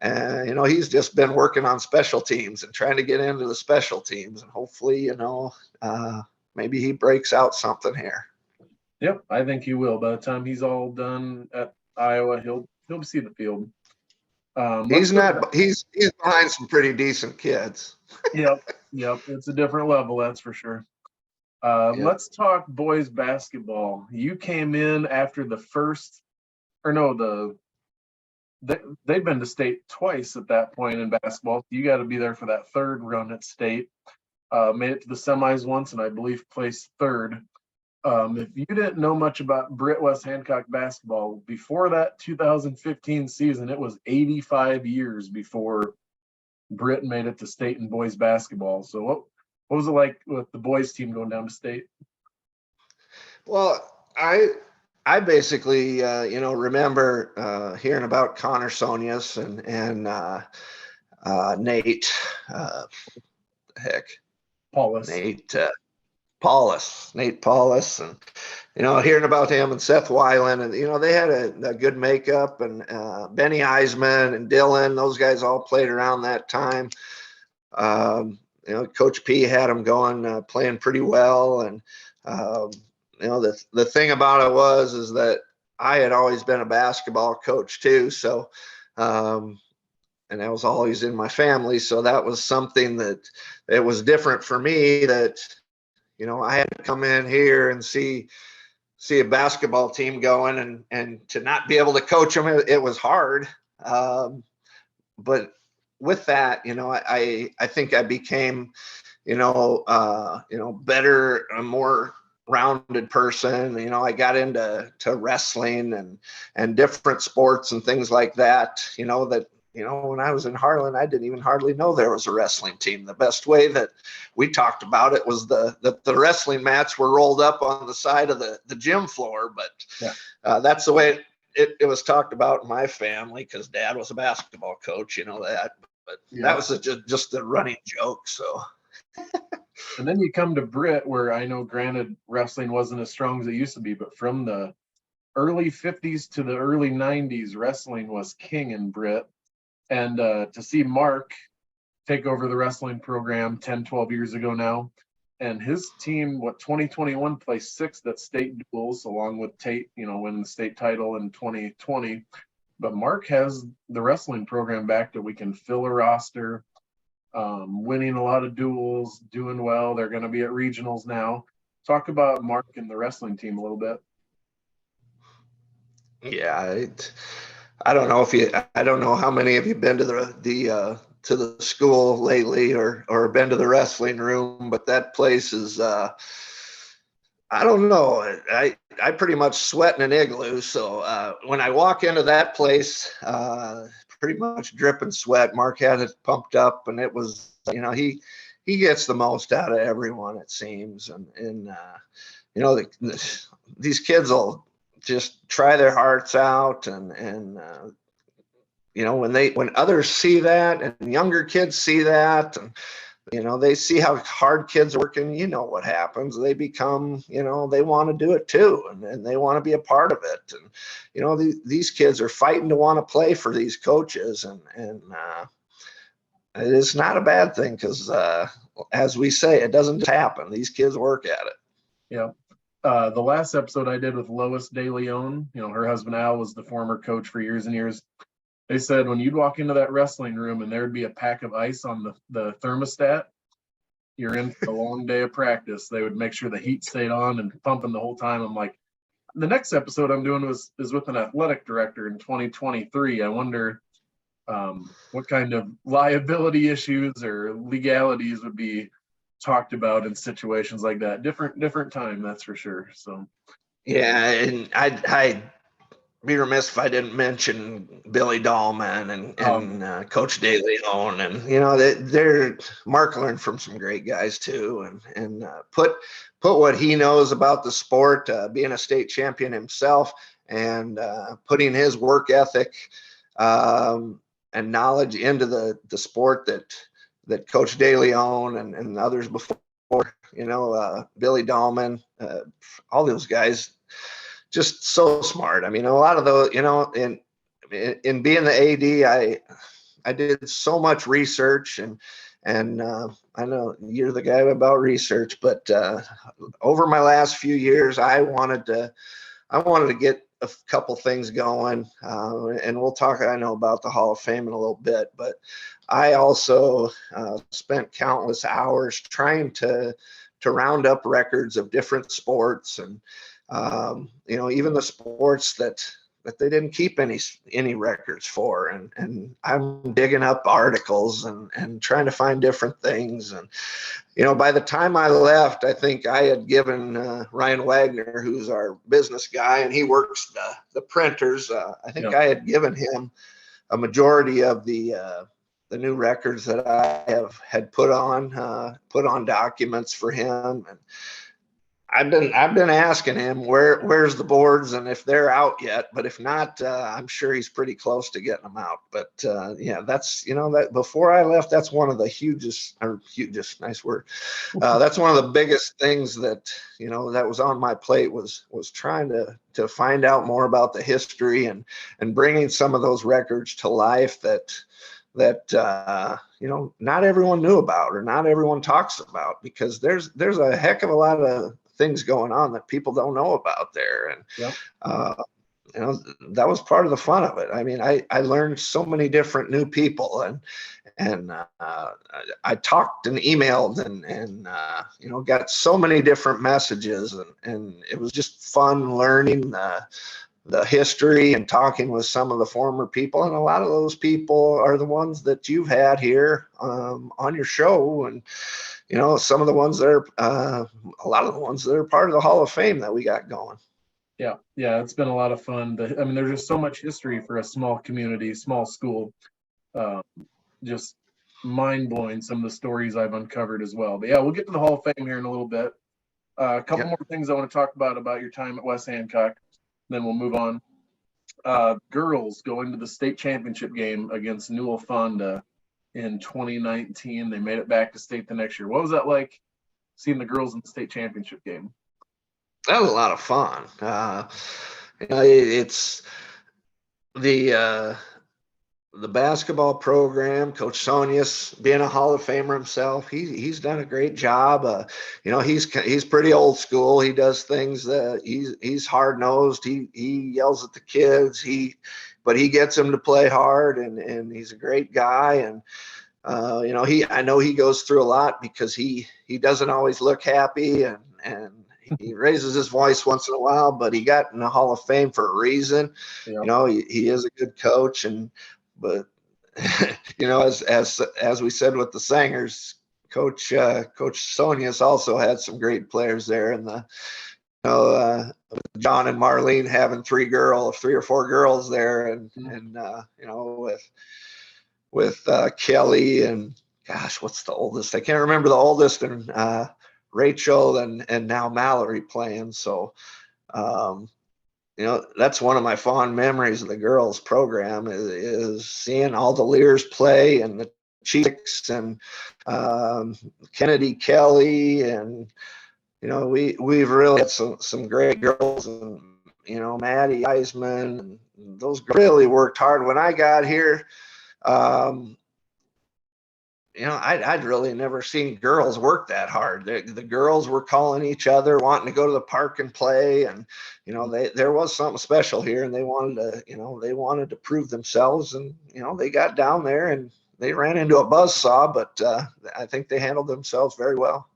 And he's just been working on special teams and trying to get into the special teams, and hopefully maybe he breaks out something here. Yep, I think he will. By the time he's all done at Iowa, he'll see the field. He's not. He's behind some pretty decent kids. Yep. It's a different level, that's for sure. Yep. Let's talk boys basketball. You came in after the first, or no, they've been to state twice at that point in basketball. You got to be there for that third run at state. Made it to the semis once, and I believe placed third. If you didn't know much about Britt West Hancock basketball, before that 2015 season, it was 85 years before Britt made it to state in boys basketball. So what was it like with the boys team going down to state? Well, I basically remember hearing about Connor Sonius and Nate Paulus. Nate Paulus, and hearing about him and Seth Weiland, and they had a good makeup, and Benny Eisman and Dylan, those guys all played around that time. Coach P had them going, playing pretty well, and the thing about it is that I had always been a basketball coach too, so and that was always in my family, so that was something that it was different for me, that I had to come in here and see a basketball team going, and to not be able to coach them, it was hard. But with that, I think I became, better, a more rounded person. I got into wrestling and different sports and things like that, when I was in Harlan, I didn't even hardly know there was a wrestling team. The best way that we talked about it was the wrestling mats were rolled up on the side of the gym floor. But that's the way it was talked about in my family, because Dad was a basketball coach, that. But that was just a running joke. So. And then you come to Britt, where I know, granted, wrestling wasn't as strong as it used to be, but from the early 50s to the early 90s, wrestling was king in Britt. And to see Mark take over the wrestling program 10, 12 years ago now, and his team, 2021 placed sixth at state duels, along with Tate, winning the state title in 2020. But Mark has the wrestling program back that we can fill a roster, winning a lot of duels, doing well. They're going to be at regionals now. Talk about Mark and the wrestling team a little bit. Yeah, I don't know how many of you been to the school lately or been to the wrestling room, but that place is, I don't know. I pretty much sweat in an igloo. So when I walk into that place, pretty much dripping sweat. Mark had it pumped up, and it was, he gets the most out of everyone, it seems. And these kids will just try their hearts out, and when others see that, and younger kids see that, and they see how hard kids are working, what happens. They become, they want to do it too, and they want to be a part of it. And these kids are fighting to want to play for these coaches, and it is not a bad thing, because as we say, it doesn't just happen. These kids work at it. Yeah. The last episode I did with Lois De Leon, her husband Al was the former coach for years and years. They said when you'd walk into that wrestling room and there'd be a pack of ice on the thermostat, you're in for a long day of practice. They would make sure the heat stayed on and pumping the whole time. I'm like, the next episode I'm doing is with an athletic director in 2023. I wonder what kind of liability issues or legalities would be talked about in situations like that. Different time, that's for sure. So yeah, and I'd be remiss if I didn't mention Billy Dahlman and Coach De Leon, and they're Mark learned from some great guys too, and put what he knows about the sport, being a state champion himself, and putting his work ethic and knowledge into the sport that Coach De Leon and others before, Billy Dahlman, all those guys, just so smart. I mean, a lot of those, in being the AD, I did so much research, and I know you're the guy about research, but over my last few years, I wanted to get a couple things going, and we'll talk, I know, about the Hall of Fame in a little bit, but I also spent countless hours trying to round up records of different sports, and even the sports that they didn't keep any records for, and I'm digging up articles and trying to find different things. And by the time I left, I think I had given Ryan Wagner, who's our business guy, and he works the printers. I think I had given him a majority of the new records that I had put on documents for him. And I've been asking him where's the boards and if they're out yet, but if not, I'm sure he's pretty close to getting them out. But that's that before I left, that's one of the hugest nice word. That's one of the biggest things that that was on my plate was trying to find out more about the history and bringing some of those records to life that not everyone knew about or not everyone talks about, because there's a heck of a lot of things going on that people don't know about there. And that was part of the fun of it. I mean, I learned so many different new people, and I talked and emailed and got so many different messages, and it was just fun learning the history and talking with some of the former people. And a lot of those people are the ones that you've had here on your show. And, some of the ones that are, a lot of the ones that are part of the Hall of Fame that we got going. Yeah. It's been a lot of fun. There's just so much history for a small community, small school. Just mind blowing, some of the stories I've uncovered as well. But we'll get to the Hall of Fame here in a little bit. A couple more things I want to talk about your time at West Hancock. Then we'll move on. Girls going to the state championship game against Newell Fonda in 2019. They made it back to state the next year. What was that like, seeing the girls in the state championship game? That was a lot of fun. It's the basketball program. Coach Sonius, being a Hall of Famer himself, he's done a great job. He's pretty old school. He does things that he's hard nosed. He yells at the kids. But he gets them to play hard, and he's a great guy. And I know he goes through a lot because he doesn't always look happy, and he raises his voice once in a while. But he got in the Hall of Fame for a reason. Yeah. He is a good coach, but as we said with the Sangers, Coach Sonius also had some great players there, and John and Marlene having 3 or 4 girls there, and with Kelly and gosh, what's the oldest? I can't remember the oldest, and Rachel and now Mallory playing. So that's one of my fond memories of the girls program is seeing all the Lears play, and the Cheeks and Kennedy Kelly, and we've really had some great girls, and Maddie Eisman, and those really worked hard. When I got here, I'd really never seen girls work that hard. The girls were calling each other, wanting to go to the park and play, and there was something special here, and they wanted to prove themselves, and they got down there and they ran into a buzzsaw, but I think they handled themselves very well.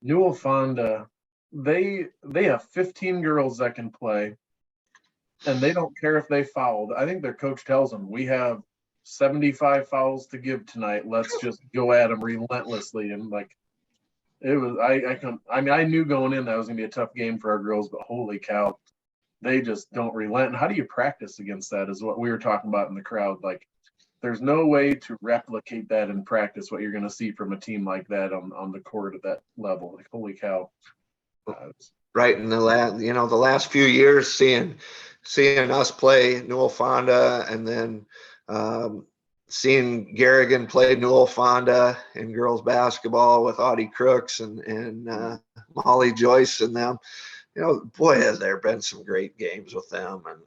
Newell Fonda, they have 15 girls that can play, and they don't care if they fouled. I think their coach tells them, we have 75 fouls to give tonight. Let's just go at them relentlessly. And I knew going in that was gonna be a tough game for our girls, but holy cow, they just don't relent. And how do you practice against that is what we were talking about in the crowd. Like, there's no way to replicate that in practice, what you're going to see from a team like that on the court at that level. Like, holy cow. Right. In the last few years, seeing us play Newell Fonda, and then seeing Garrigan play Newell Fonda in girls basketball with Audie Crooks and Molly Joyce and them. boy, has there been some great games with them. And,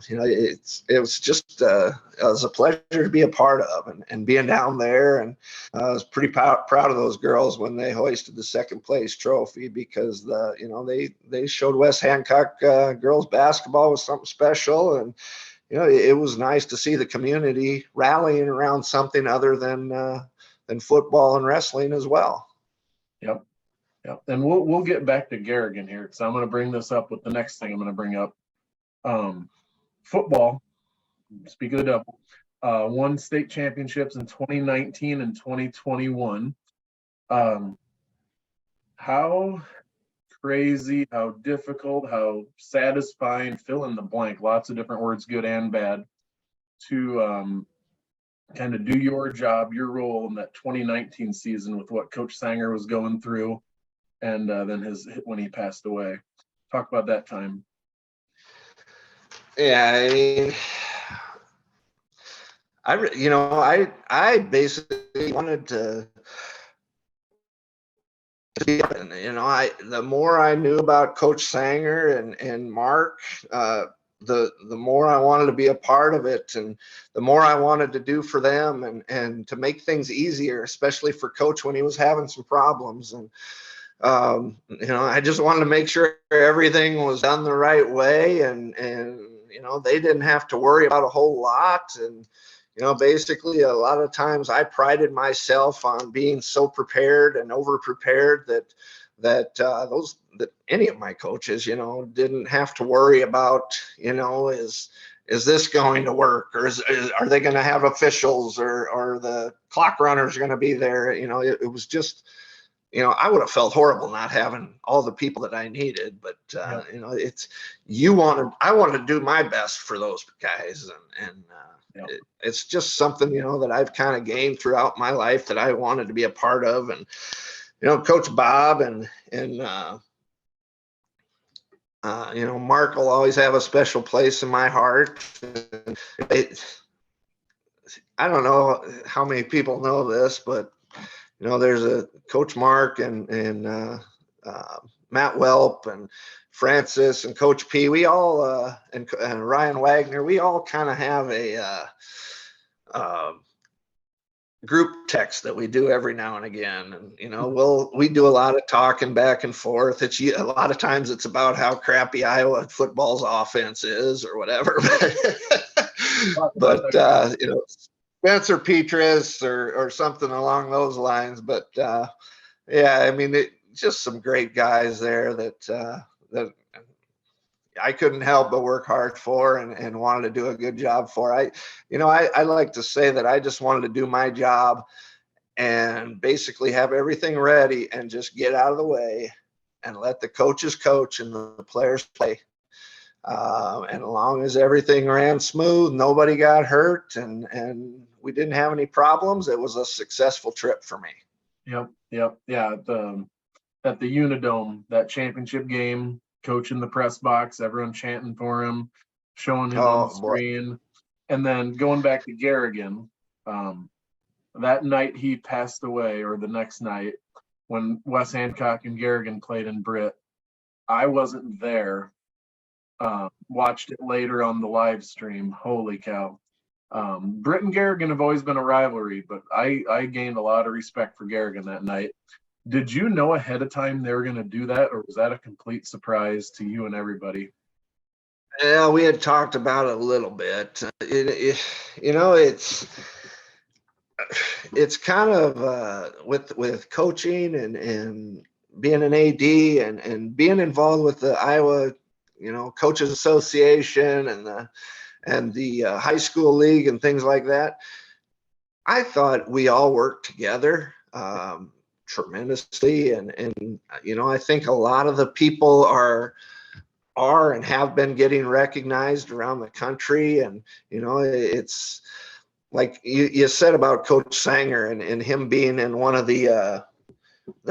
it was just, it was a pleasure to be a part of and being down there. And I was pretty proud of those girls when they hoisted the second place trophy, because they showed West Hancock girls basketball was something special. And, it was nice to see the community rallying around something other than football and wrestling as well. Yep. Yep. And we'll get back to Garrigan here, because I'm going to bring this up with the next thing I'm going to bring up. Football, speak of the devil, won state championships in 2019 and 2021. How crazy, how difficult, how satisfying, fill in the blank, lots of different words, good and bad, to kind of do your job, your role in that 2019 season with what Coach Sanger was going through, and then when he passed away. Talk about that time. Yeah, I basically wanted to be, the more I knew about Coach Sanger and Mark, the more I wanted to be a part of it, and the more I wanted to do for them and to make things easier, especially for Coach when he was having some problems. And I just wanted to make sure everything was done the right way, and they didn't have to worry about a whole lot. And basically a lot of times I prided myself on being so prepared and over prepared that any of my coaches didn't have to worry about is this going to work, or are they going to have officials, or the clock runners going to be there. It was just, I would have felt horrible not having all the people that I needed, but Yeah. I want to do my best for those guys, and Yeah. it's just something, that I've kind of gained throughout my life that I wanted to be a part of. And, Coach Bob and Mark will always have a special place in my heart. I don't know how many people know this, but there's a Coach Mark and Matt Welp and Francis and Coach P. We all and Ryan Wagner. We all kind of have a group text that we do every now and again, and we do a lot of talking back and forth. It's a lot of times it's about how crappy Iowa football's offense is or whatever. But Spencer Petras or something along those lines. But just some great guys there that I couldn't help but work hard for and wanted to do a good job for. I like to say that I just wanted to do my job and basically have everything ready and just get out of the way and let the coaches coach and the players play. And as long as everything ran smooth, nobody got hurt, and we didn't have any problems, it was a successful trip for me. Yep. Yeah. At the Unidome, that championship game, coach in the press box, everyone chanting for him, showing him on the screen. And then going back to Garrigan, that night he passed away, or the next night, when West Hancock and Garrigan played in Britt, I wasn't there. Watched it later on the live stream. Holy cow. Britt and Garrigan have always been a rivalry, but I gained a lot of respect for Garrigan that night. Did you know ahead of time they were going to do that, or was that a complete surprise to you and everybody? Yeah, we had talked about it a little bit. It's kind of with coaching and being an AD and being involved with the Iowa, Coaches Association and the high school league and things like that. I thought we all worked together tremendously, and I think a lot of the people are and have been getting recognized around the country. And it's like you said about Coach Sanger and him being in one of the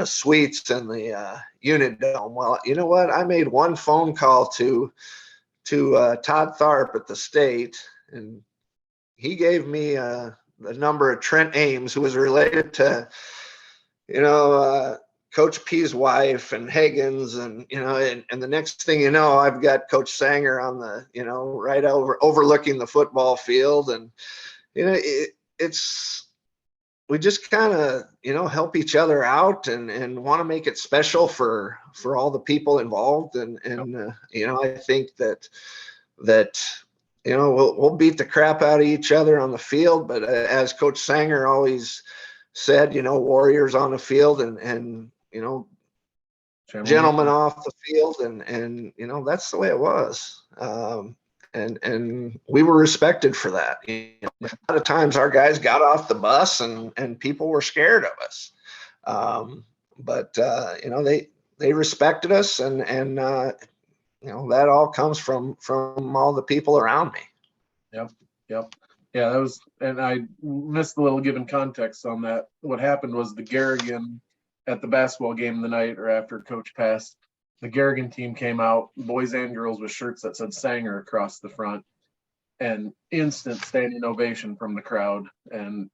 suites in the Unidome. Well, you know what? I made one phone call to Todd Tharp at the state, and he gave me the number of Trent Ames, who was related to Coach P's wife and Higgins, and and the next thing you know, I've got Coach Sanger on the right overlooking the football field, and it's we just kind of help each other out and want to make it special for all the people involved, and I think that we'll beat the crap out of each other on the field, but as Coach Sanger always said, warriors on the field and gentlemen off the field, and that's the way it was. And we were respected for that. A lot of times our guys got off the bus and people were scared of us. But they respected us, and that all comes from all the people around me. Yep. Yeah, that was, and I missed a little given context on that. What happened was the Garrigan at the basketball game the night or after Coach passed, the Garrigan team came out, boys and girls, with shirts that said Sanger across the front, and instant standing ovation from the crowd, and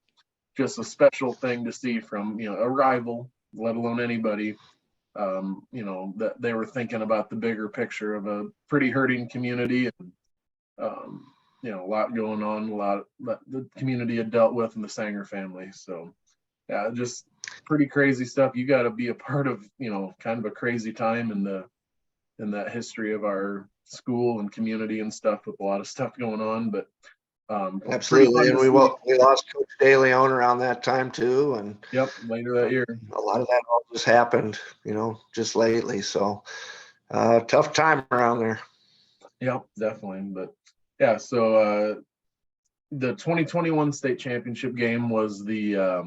just a special thing to see from a rival, let alone anybody. That they were thinking about the bigger picture of a pretty hurting community, and a lot going on, a lot that the community had dealt with in the Sanger family. So yeah, just pretty crazy stuff. You got to be a part of, kind of a crazy time in that history of our school and community and stuff, with a lot of stuff going on. But absolutely, and we lost Coach DeLeon around that time too, and later that year, a lot of that all just happened, just lately. So tough time around there. Yep, definitely. But yeah, so the 2021 state championship game was the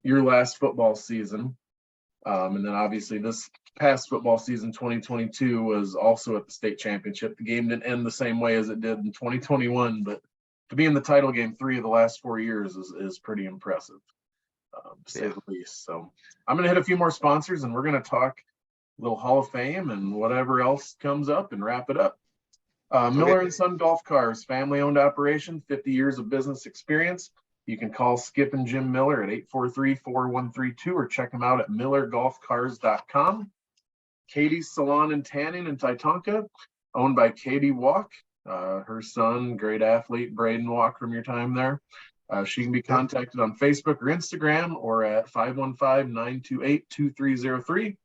your last football season, and then obviously this past football season, 2022, was also at the state championship. The game didn't end the same way as it did in 2021, but to be in the title game 3 of the last 4 years is pretty impressive, to say the least. So I'm going to hit a few more sponsors, and we're going to talk a little Hall of Fame and whatever else comes up and wrap it up. Miller & Son Golf Cars, family-owned operation, 50 years of business experience. You can call Skip and Jim Miller at 843-4132 or check them out at millergolfcars.com. Katie's Salon and Tanning in Titonka, owned by Katie Walk. Her son, great athlete, Braden Walk, from your time there. She can be contacted on Facebook or Instagram or at 515-928-2303.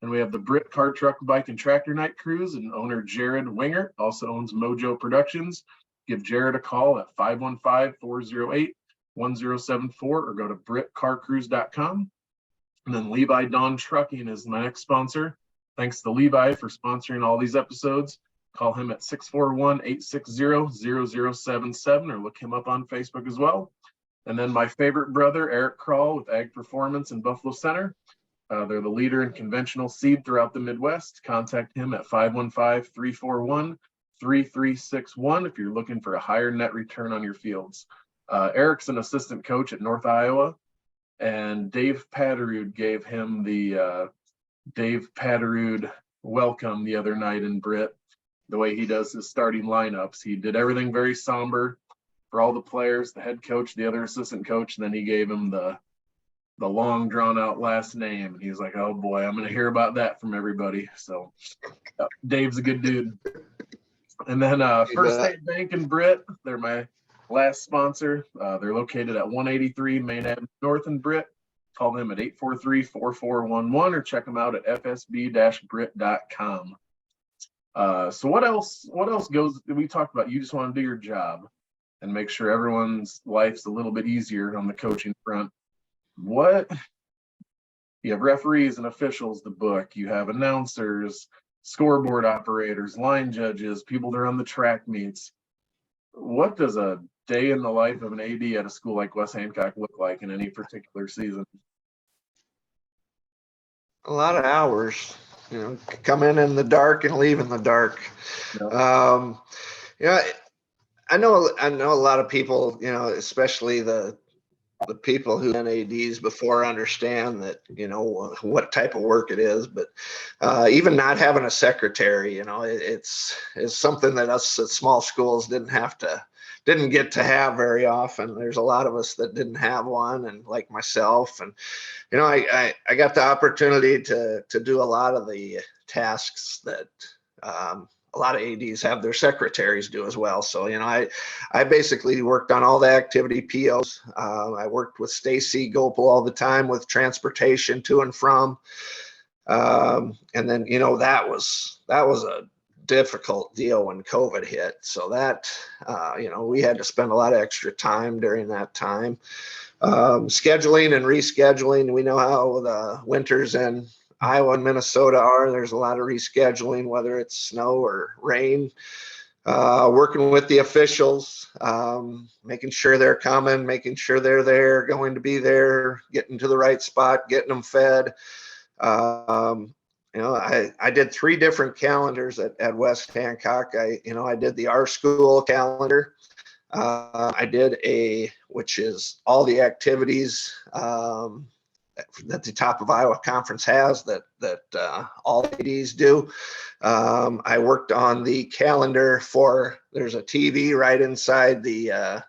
And we have the Britt Car, Truck, Bike, and Tractor Night Cruise, and owner Jared Winger also owns Mojo Productions. Give Jared a call at 515-408-1074 or go to brittcarcruise.com. And then Levi Dawn Trucking is my next sponsor. Thanks to Levi for sponsoring all these episodes. Call him at 641-860-0077 or look him up on Facebook as well. And then my favorite brother, Eric Kroll with Ag Performance in Buffalo Center. They're the leader in conventional seed throughout the Midwest. Contact him at 515-341-3361 if you're looking for a higher net return on your fields. Eric's an assistant coach at North Iowa, and Dave Patterud gave him the Dave Patterud welcome the other night in Britt. The way he does his starting lineups, he did everything very somber for all the players, the head coach, the other assistant coach, and then he gave him the long drawn out last name. And he was like, oh boy, I'm going to hear about that from everybody. So Dave's a good dude. And then First State Bank in Britt, they're my last sponsor. They're located at 183 Main Avenue North in Britt. Call them at 843-4411 or check them out at fsb-britt.com. So what else goes, we talked about, you just want to do your job and make sure everyone's life's a little bit easier on the coaching front. What you have referees and officials to book, you have announcers, scoreboard operators, line judges, people that are on the track meets. What does a day in the life of an AD at a school like West Hancock look like in any particular season? A lot of hours, come in the dark and leave in the dark. I know a lot of people, especially the people who been ADs before understand that, what type of work it is, but even not having a secretary, it's something that us at small schools didn't have to didn't get to have very often. There's a lot of us that didn't have one, and like myself, and I got the opportunity to do a lot of the tasks that a lot of ADs have their secretaries do as well. So, I basically worked on all the activity POs. I worked with Stacy Gopel all the time with transportation to and from. And then, that was a difficult deal when COVID hit. So that, we had to spend a lot of extra time during that time. Scheduling and rescheduling. We know how the winters in Iowa and Minnesota are. There's a lot of rescheduling, whether it's snow or rain. Working with the officials, making sure they're coming, making sure they're there, going to be there, getting to the right spot, getting them fed. I did 3 different calendars at West Hancock. I did the our school calendar. I did which is all the activities that the top of Iowa Conference has that all ADs do. I worked on the calendar there's a TV right inside the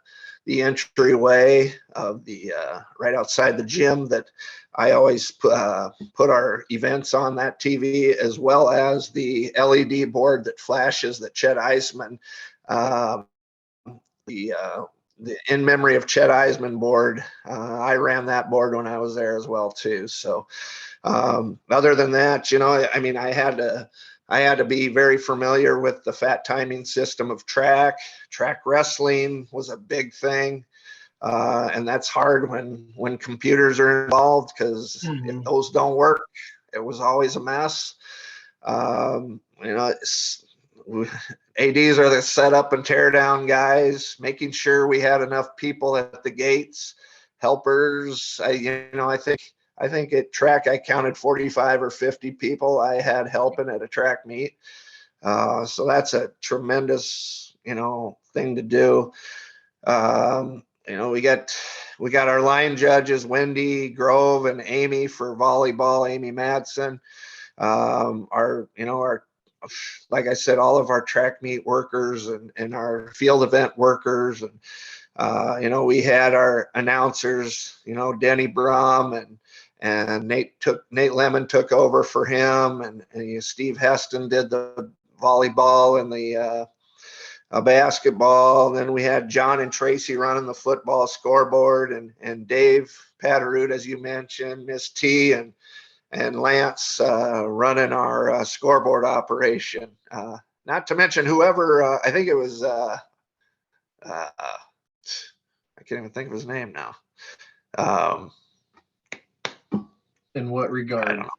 entryway of the right outside the gym that I always put our events on that TV, as well as the LED board that flashes that Chet Eisman, the in memory of Chet Eisman board. I ran that board when I was there as well too. So other than that, I had to be very familiar with the fat timing system of track wrestling was a big thing. And that's hard when computers are involved, because if those don't work, it was always a mess. ADs are the set up and tear down guys, making sure we had enough people at the gates, helpers. I think at track I counted 45 or 50 people I had helping at a track meet. So that's a tremendous, thing to do. We got our line judges, Wendy Grove and Amy for volleyball, Amy Madsen. Our like I said, all of our track meet workers and our field event workers. And, we had our announcers, Denny Brum and Nate Lemon took over for him. And Steve Heston did the volleyball and the basketball. And then we had John and Tracy running the football scoreboard, and Dave Patterud, as you mentioned, Miss T and Lance running our scoreboard operation. Not to mention whoever, I think it was, I can't even think of his name now. In what regard? I don't know.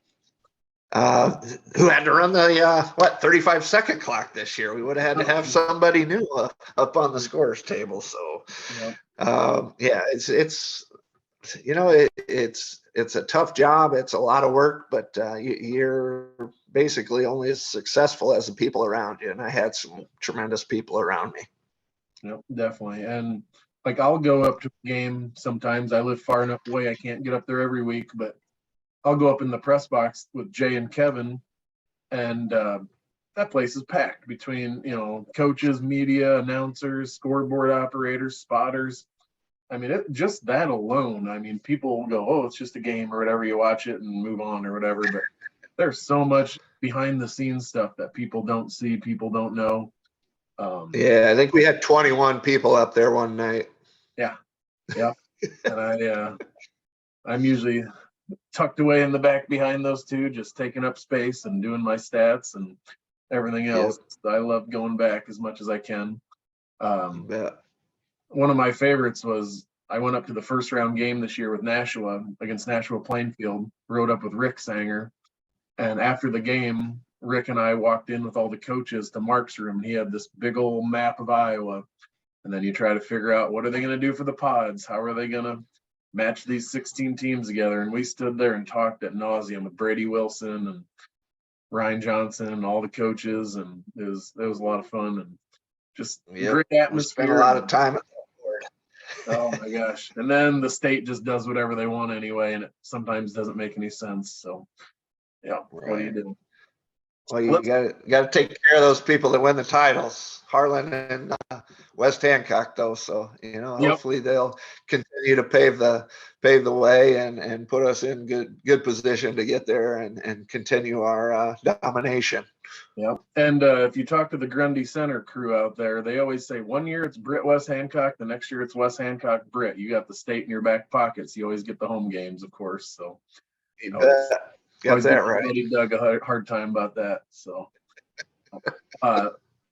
Who had to run the 35-second clock this year? We would have had to have somebody new up on the scores table. So it's a tough job. It's a lot of work, but you're basically only as successful as the people around you. And I had some tremendous people around me. Yep, definitely. And like, I'll go up to a game sometimes. I live far enough away, I can't get up there every week, but I'll go up in the press box with Jay and Kevin, and that place is packed between, coaches, media, announcers, scoreboard operators, spotters. I mean, just that alone. People will go, oh, it's just a game or whatever. You watch it and move on or whatever. But there's so much behind the scenes stuff that people don't see, people don't know. Yeah, I think we had 21 people up there one night. Yeah. And I'm usually tucked away in the back behind those two, just taking up space and doing my stats and everything else. Yep. I love going back as much as I can. One of my favorites was I went up to the first round game this year with Nashua against Nashua Plainfield, rode up with Rick Sanger. And after the game, Rick and I walked in with all the coaches to Mark's room. He had this big old map of Iowa. And then you try to figure out, what are they going to do for the pods? How are they going to match these 16 teams together? And we stood there and talked ad nauseum with Brady Wilson and Ryan Johnson and all the coaches. And it was a lot of fun and just great atmosphere. We spent a lot of time at that board. Oh my gosh. And then the state just does whatever they want anyway. And it sometimes doesn't make any sense. So yeah, right. What do you do? Well, you Let's, got to take care of those people that win the titles, Harlan and West Hancock, though. So yep. hopefully they'll continue to pave the way and put us in good position to get there and continue our domination. Yep. And if you talk to the Grundy Center crew out there, they always say 1 year it's Britt West Hancock, the next year it's West Hancock Britt. You got the state in your back pockets. You always get the home games, of course. So You always, bet. Got always that give right. buddy Doug a hard time about that. So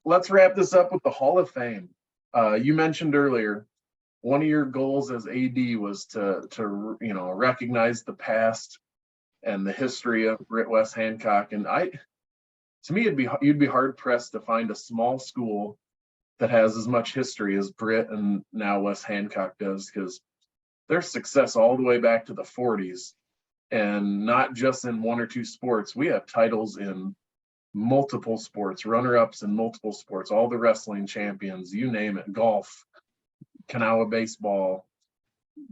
let's wrap this up with the Hall of Fame. You mentioned earlier one of your goals as AD was to recognize the past and the history of Britt West Hancock, and to me, you'd be hard pressed to find a small school that has as much history as Britt and now West Hancock does, because their success all the way back to the 40s, and not just in one or two sports. We have titles in multiple sports, runner-ups in multiple sports, all the wrestling champions, you name it, golf, Kanawha baseball,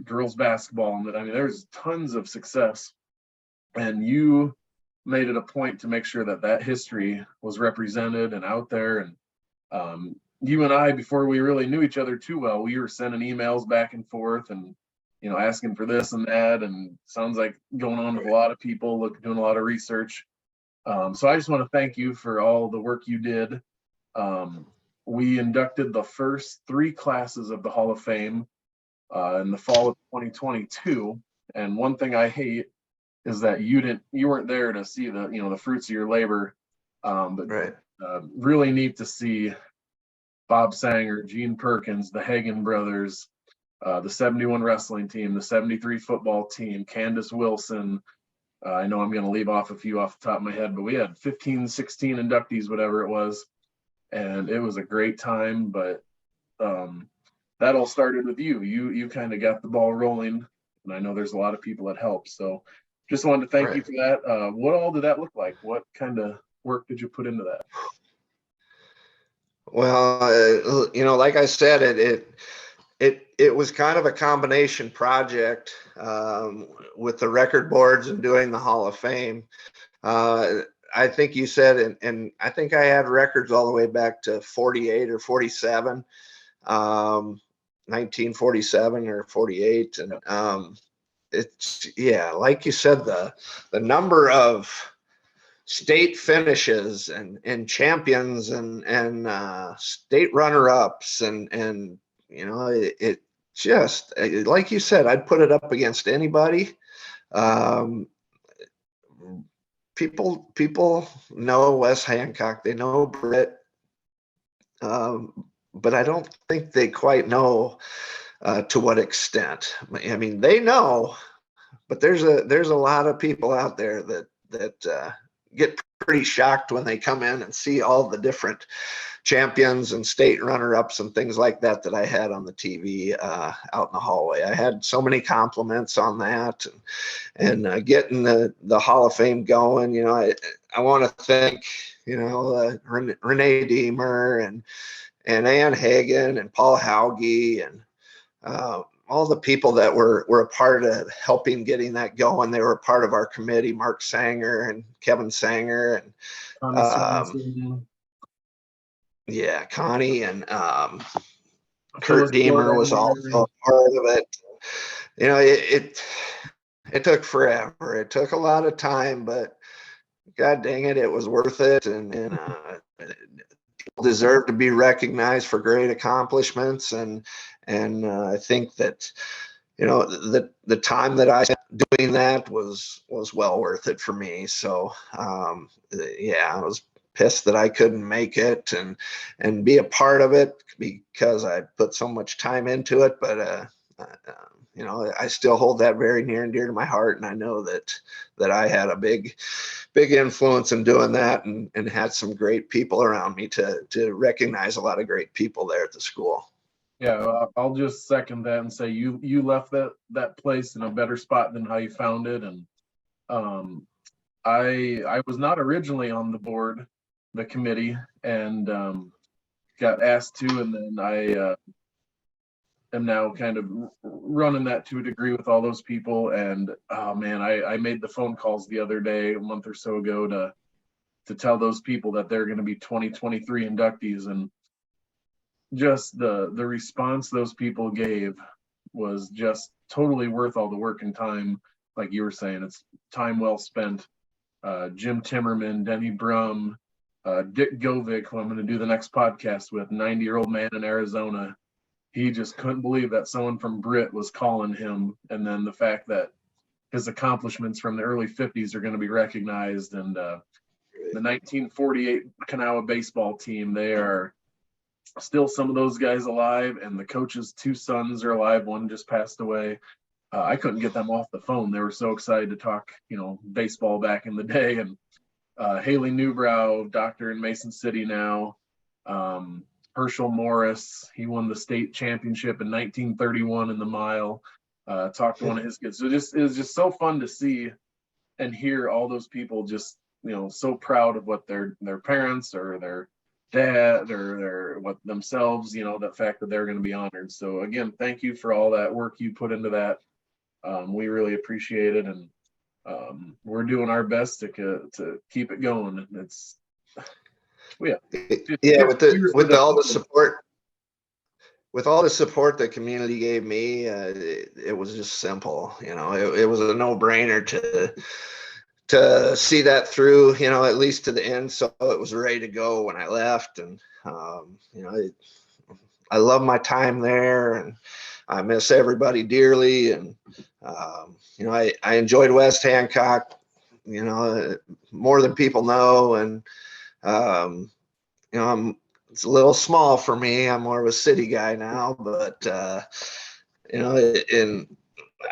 girls basketball. I mean, there's tons of success, and you made it a point to make sure that history was represented and out there. And you and I, before we really knew each other too well, we were sending emails back and forth and asking for this and that, and sounds like going on with a lot of people, doing a lot of research. So I just want to thank you for all the work you did. We inducted the first 3 classes of the Hall of Fame in the fall of 2022, and one thing I hate is that you weren't there to see the fruits of your labor. But Right. really neat to see Bob Sanger, Gene Perkins, the Hagen brothers, the 71 wrestling team, the 73 football team, Candace Wilson. I know I'm going to leave off a few off the top of my head, but we had 15, 16 inductees, whatever it was. And it was a great time, but that all started with you. You kind of got the ball rolling, and I know there's a lot of people that helped. So just wanted to thank you for that. What all did that look like? What kind of work did you put into that? Well, like I said, it was kind of a combination project with the record boards and doing the Hall of Fame. I think you said, and I think I had records all the way back to 48 or 47, 1947 or 48. And it's, like you said, the number of state finishes and champions and state runner-ups and it just, like you said, I'd put it up against anybody. People know West Hancock, they know Britt, but I don't think they quite know to what extent. I mean, they know, but there's a lot of people out there that get pretty shocked when they come in and see all the different champions and state runner-ups and things like that I had on the TV out in the hallway. I had so many compliments on that, and getting the Hall of Fame going. I want to thank Renee Deemer and Ann Hagen and Paul Hauge and all the people that were a part of helping getting that going. They were a part of our committee, Mark Sanger and Kevin Sanger and Connie and Kurt Deemer was also a part of it. It took forever. It took a lot of time, but God dang it, it was worth it. And people deserve to be recognized for great accomplishments. And I think that the time that I spent doing that was well worth it for me. So I was pissed that I couldn't make it and be a part of it because I put so much time into it. But I still hold that very near and dear to my heart, and I know that I had a big influence in doing that, and had some great people around me to recognize a lot of great people there at the school. Yeah, I'll just second that and say you left that place in a better spot than how you found it. And I was not originally on the board, the committee, and got asked to, and then I am now kind of running that to a degree with all those people. And oh man, I made the phone calls the other day, a month or so ago, to to tell those people that they're going to be 2023 inductees. And just the response those people gave was just totally worth all the work and time. Like you were saying, it's time well spent. Jim Timmerman, Denny Brum, Dick Govig, who I'm going to do the next podcast with, 90-year-old man in Arizona. He just couldn't believe that someone from Britt was calling him. And then the fact that his accomplishments from the early 50s are going to be recognized. And the 1948 Kanawha baseball team, they are still some of those guys alive, and the coach's 2 sons are alive. One just passed away. I couldn't get them off the phone. They were so excited to talk, baseball back in the day. And Haley Newbrow, doctor in Mason City now. Herschel Morris, he won the state championship in 1931 in the mile. Talked to one of his kids. So it was just so fun to see and hear all those people just, so proud of what their parents or their dad or their themselves, the fact that they're going to be honored. So again, thank you for all that work you put into that. We really appreciate it, and we're doing our best to keep it going. It's with all the support. With all the support the community gave me, it was just simple. It was a no-brainer to see that through, at least to the end. So it was ready to go when I left. And, I love my time there, and I miss everybody dearly. And, I enjoyed West Hancock, more than people know. And, it's a little small for me. I'm more of a city guy now, but, and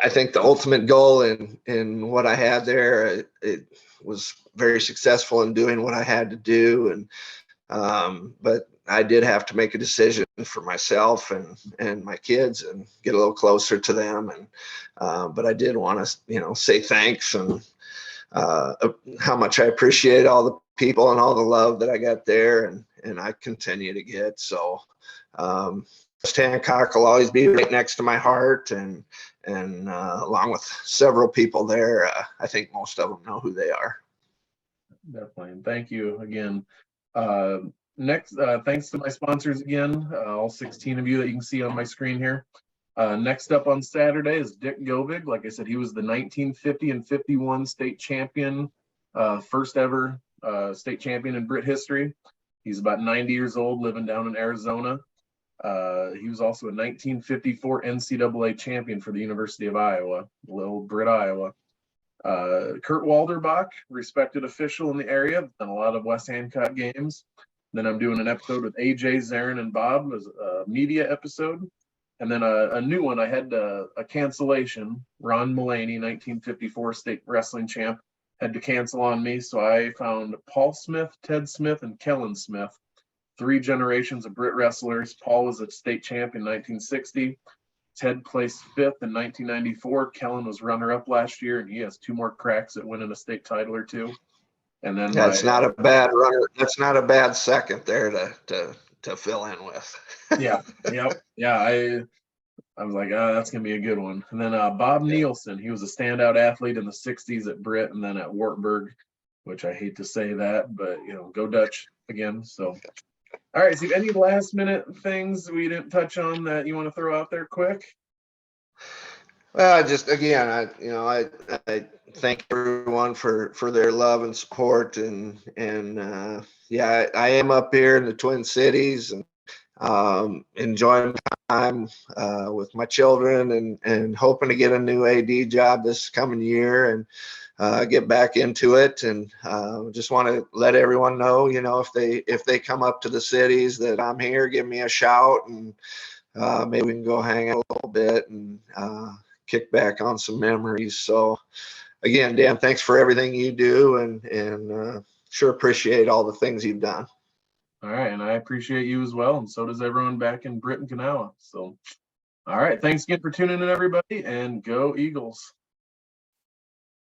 I think the ultimate goal in what I had there, it was very successful in doing what I had to do. And, but I did have to make a decision for myself and my kids and get a little closer to them. And, but I did want to, say thanks and, how much I appreciate all the people and all the love that I got there and I continue to get. So, West Hancock will always be right next to my heart, and along with several people there, I think most of them know who they are. Definitely. And thank you again. Next, thanks to my sponsors again, all 16 of you that you can see on my screen here. Next up on Saturday is Dick Govig. Like I said, he was the 1950 and 51 state champion, first ever state champion in Britt history. He's about 90 years old, living down in Arizona. He was also a 1954 NCAA champion for the University of Iowa, little Britt, Iowa. Kurt Walderbach, respected official in the area, done a lot of West Hancock games. Then I'm doing an episode with AJ, Zarren, and Bob as a media episode. And then a new one, I had a cancellation. Ron Mullaney, 1954 state wrestling champ, had to cancel on me. So I found Paul Smith, Ted Smith, and Kellen Smith. 3 generations of Britt wrestlers. Paul was a state champ in 1960. Ted placed 5th in 1994. Kellen was runner-up last year, and he has 2 more cracks at winning a state title or 2. And then that's not a bad runner. That's not a bad second there to fill in with. Yeah. I was like, that's gonna be a good one. And then Bob Nielsen, he was a standout athlete in the 60s at Britt and then at Wartburg, which I hate to say that, but go Dutch again. So, all right, Steve, any last minute things we didn't touch on that you want to throw out there quick? Well, just again, I thank everyone for their love and support, and yeah, I am up here in the Twin Cities and enjoying time with my children and hoping to get a new AD job this coming year and get back into it. And just want to let everyone know, if they come up to the cities that I'm here, give me a shout, and maybe we can go hang out a little bit and kick back on some memories. So again, Dan, thanks for everything you do, and sure appreciate all the things you've done. All right, and I appreciate you as well, and so does everyone back in Britt and Kanawha. So, all right, thanks again for tuning in, everybody, and go Eagles.